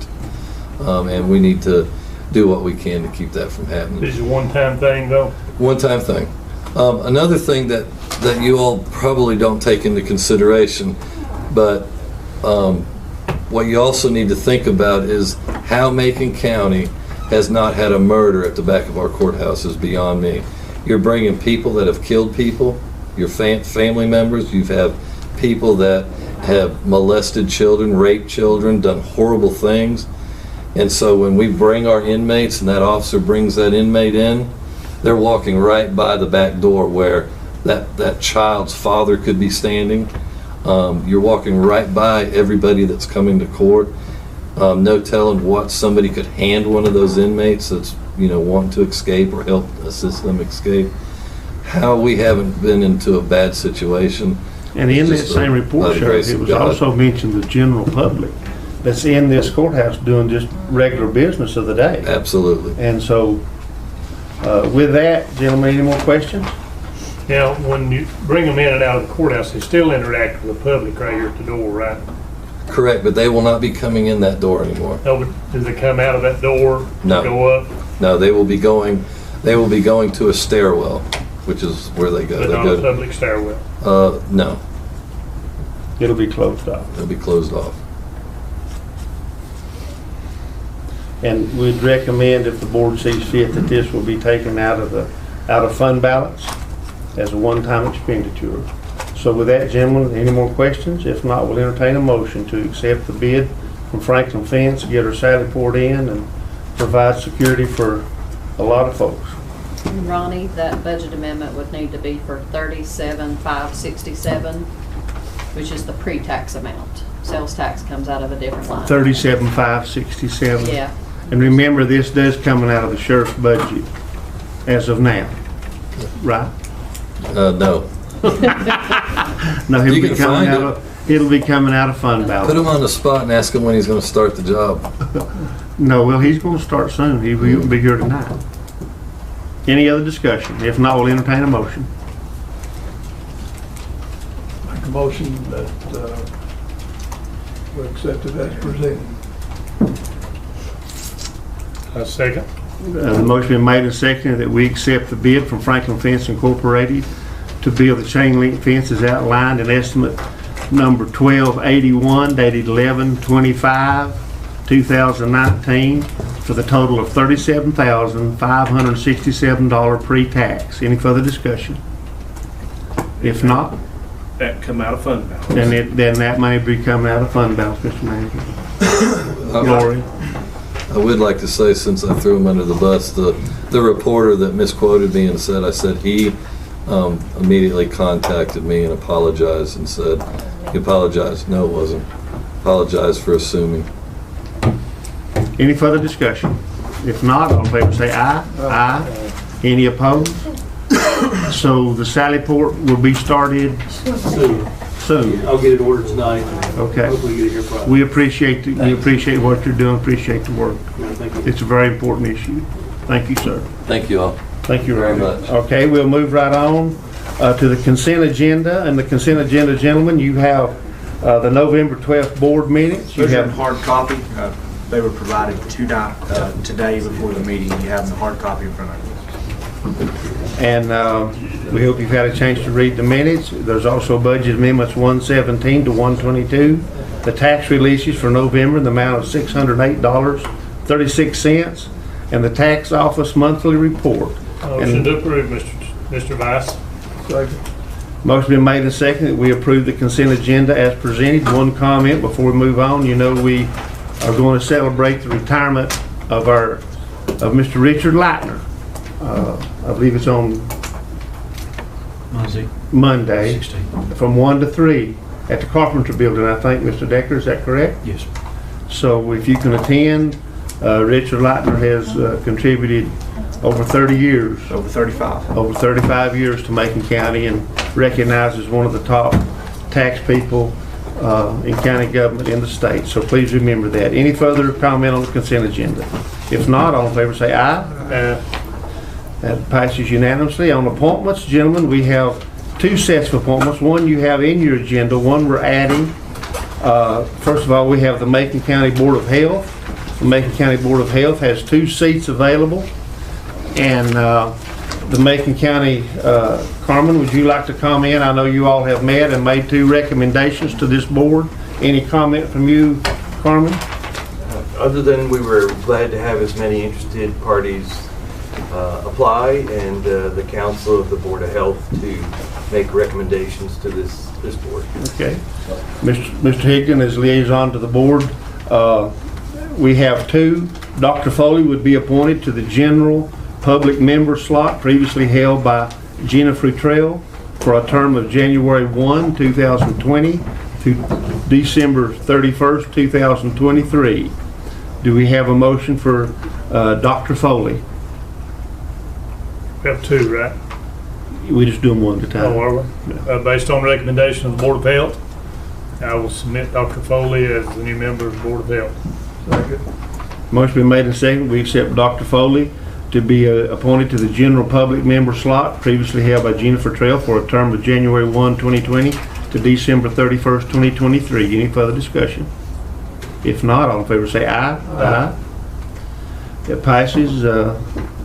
and we need to do what we can to keep that from happening. This is a one-time thing, though? One-time thing. Another thing that you all probably don't take into consideration, but what you also need to think about is how Macon County has not had a murder at the back of our courthouse is beyond me. You're bringing people that have killed people, your family members, you have people that have molested children, raped children, done horrible things. And so when we bring our inmates and that officer brings that inmate in, they're walking right by the back door where that child's father could be standing. You're walking right by everybody that's coming to court. No telling what somebody could hand one of those inmates that's wanting to escape or help assist them escape. How we haven't been into a bad situation. And in that same report, Sheriff, it was also mentioned the general public that's in this courthouse doing just regular business of the day. Absolutely. And so, with that, gentlemen, any more questions? Now, when you bring them in and out of the courthouse, they still interact with the public right here at the door, right? Correct, but they will not be coming in that door anymore. No, but do they come out of that door? No. Go up? No, they will be going to a stairwell, which is where they go. But They not go a public stairwell? No. It'll be closed off. It'll be closed off. And we'd recommend, if the board sees fit, that this will be taken out of fund balance as a one-time expenditure. So with that, gentlemen, any more questions? If not, we'll entertain a motion to accept the bid from Franklin Fence, get our Sally Port in, and provide security for a lot of folks. Ronnie, that budget amendment would need to be for $37,567, which is the pre-tax amount. Sales tax comes out of a different line. $37,567. Yeah. And remember, this does coming out of the sheriff's budget as of now, right? No. No, You can find it'll be coming out of fund balance. Put him on the spot and ask him when he's going to start the job. No, well, he's going to start soon. He won't be here tonight. Any other discussion? If not, we'll entertain a motion. Make a motion that we accept it as presented. A second. The motion been made and seconded that we accept the bid from Franklin Fence Incorporated to build the chain link fences outlined in estimate number 1281 dated 11/25/2019 for the total of $37,567 pre-tax. Any further discussion? If not, That come out of fund balance. then that may be coming out of fund balance, Mr. Manager. Glory. I would like to say, since I threw him under the bus, the reporter that misquoted me and said I said he immediately contacted me and apologized and said, he apologized. No, it wasn't. Apologized for assuming. Any further discussion? If not, all in favor say aye. Aye. Any opposed? So the Sally Port will be started soon. I'll get it ordered tonight. Okay. Hopefully get it here Friday. We appreciate what you're doing, appreciate the work. Thank you. It's a very important issue. Thank you, sir. Thank you all. Thank you very Randy. much. Okay, we'll move right on to the consent agenda. And the consent agenda, gentlemen, you have the November 12th board minutes. You Those are in have hard copy. They were provided today before the meeting. You have the hard copy in front of you. And we hope you've had a chance to read the minutes. There's also budget amendments 117 to 122. The tax releases for November in the amount of $608.36. And the tax office monthly report. Motion to approve, Mr. Vice. Second. Motion been made and seconded that we approve the consent agenda as presented. One comment before we move on. You know, we are going to celebrate the retirement of Mr. Richard Leitner. I believe it's on Monday from 1 to 3 at the Carpenter Building, I think, Mr. Decker, is that correct? Yes. So if you can attend, Richard Leitner has contributed over 30 years. Over 35. Over 35 years to Macon County and recognized as one of the top tax people in county government in the state. So please remember that. Any further comment on the consent agenda? If not, all in favor say aye. That passes unanimously. On appointments, gentlemen, we have two sets of appointments. One you have in your agenda, one we're adding. First of all, we have the Macon County Board of Health. The Macon County Board of Health has 2 seats available. And the Macon County, Carmen, would you like to comment? I know you all have met and made 2 recommendations to this board. Any comment from you, Carmen? Other than we were glad to have as many interested parties apply, and the Council of the Board of Health to make recommendations to this board. Okay. Mr. Higdon is liaison to the board. We have 2. Dr. Foley would be appointed to the general public member slot previously held by Gina Frutrell for a term of January 1, 2020 to December 31st, 2023. Do we have a motion for Dr. Foley? We have 2, right? We just do them one at a time. Oh, are we? Based on recommendation of the Board of Health, I will submit Dr. Foley as the new member of the Board of Health. Second. Motion been made and seconded. We accept Dr. Foley to be appointed to the general public member slot previously held by Jennifer Trail for a term of January 1, 2020 to December 31st, 2023. Any further discussion? If not, all in favor say aye. Aye. That passes,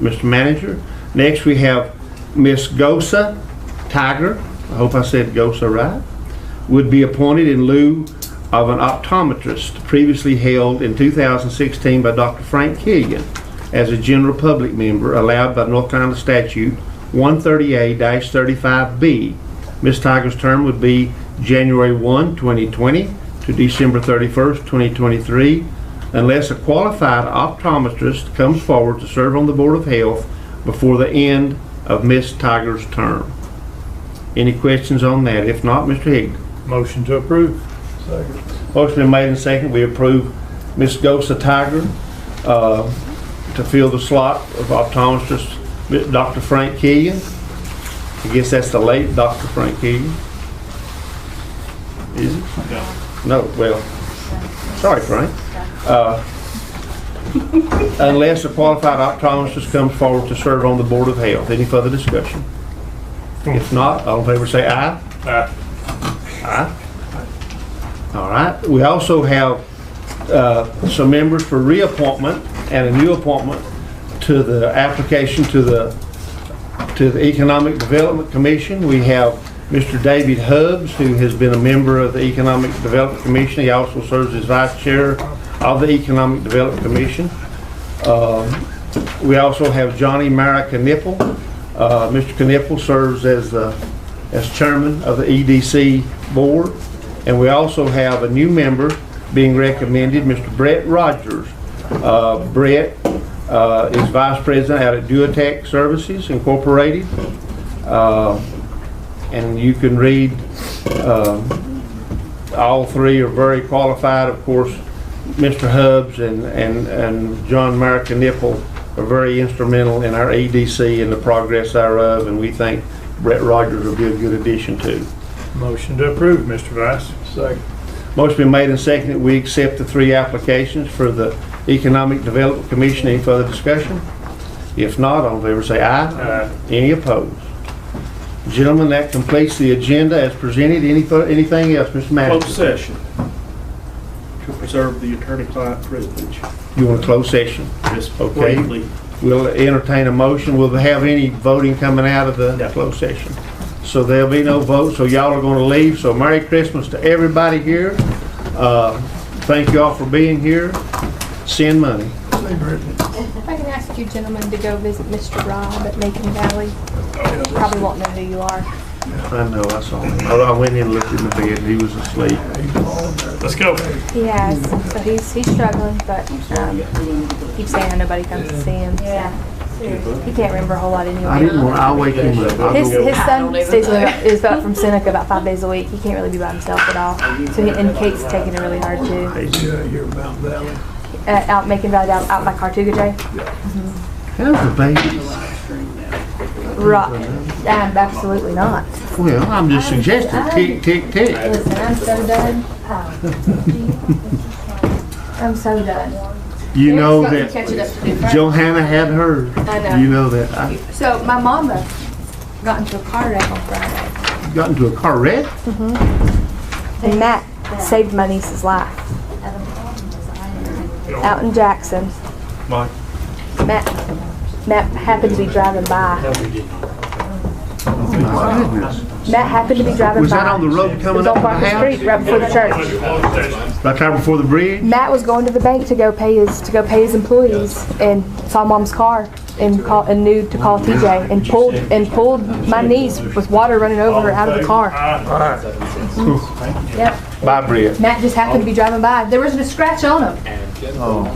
Mr. Manager. Next we have Miss Gosa Tiger, I hope I said Gosa right, would be appointed in lieu of an optometrist previously held in 2016 by Dr. Frank Killian as a general public member allowed by North Carolina Statute 130A-35B. Ms. Tiger's term would be January 1, 2020 to December 31st, 2023, unless a qualified optometrist comes forward to serve on the Board of Health before the end of Ms. Tiger's term. Any questions on that? If not, Mr. Higdon. Motion to approve. Second. Motion been made and seconded. We approve Ms. Gosa Tiger to fill the slot of optometrist Dr. Frank Killian. I guess that's the late Dr. Frank Killian. Is it? No, well, sorry, Frank. Unless a qualified optometrist comes forward to serve on the Board of Health. Any further discussion? If not, all in favor say aye. Aye. Aye. All right. We also have some members for reappointment and a new appointment to the application to the Economic Development Commission. We have Mr. David Hubbs, who has been a member of the Economic Development Commission. He also serves as Vice Chair of the Economic Development Commission. We also have Johnny Mara Knipple. Mr. Knipple serves as Chairman of the EDC Board. And we also have a new member being recommended, Mr. Brett Rogers. Brett is Vice President out at Duotech Services Incorporated. And you can read, all 3 are very qualified. Of course, Mr. Hubbs and John Mara Knipple are very instrumental in our EDC and the progress thereof, and we think Brett Rogers will be a good addition too. Motion to approve, Mr. Vice. Second. Motion been made and seconded. We accept the 3 applications for the Economic Development Commission. Any further discussion? If not, all in favor say aye. Aye. Any opposed? Gentlemen, that completes the agenda as presented. Anything else, Mr. Manager? Closed session to preserve the attorney-client privilege. You want a closed session? Just Okay. briefly. We'll entertain a motion. Will they have any voting coming out of the closed session? So there'll be no vote, so y'all are going to leave. So Merry Christmas to everybody here. Thank you all for being here. Send money. If I can ask you gentlemen to go visit Mr. Robb at Macon Valley, probably won't know who you are. I know, I saw him. I went in and looked in the bed, and he was asleep. Let's go. He has, so he's struggling, but keeps saying nobody comes to see him. Yeah. He can't remember a whole lot anyway. I didn't want, I'll wake him up. His son stays is about from Seneca about 5 days a week. He can't really be by himself at all. So and Kate's taking it really hard too. Yeah, you're Mountain Valley. Out Macon Valley, out by Cartuga J. How's the baby? Absolutely not. Well, I'm just suggesting, tick, tick, tick. Listen, I'm so done. I'm so done. You know Eric's that got some catching up to do, right? Johanna had hers. I know. You know that. So my mama got into a car wreck on Friday. Got into a car wreck? And Matt saved my niece's life. Out in Jackson. Mike. Matt happened to be driving by. Oh my goodness. Matt happened to be driving Was by. that on the road coming up It was on to the Barker house? Street, right before the church. Right there before the bridge? Matt was going to the bank to go pay his employees and saw Mom's car and knew to call TJ and pulled my niece with water running over her out of the car. Yep. Bye, Britt. Matt just happened to be driving by. There wasn't a scratch on him. Oh.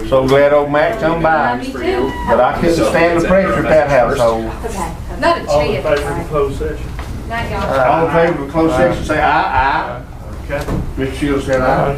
So glad old Mac come by. Me too. But I couldn't stand the pressure at that household. Okay. Not a All in chance. favor of closed session? Not y'all. All in favor of closed session, say aye, aye. Okay. Mr. Shields said aye.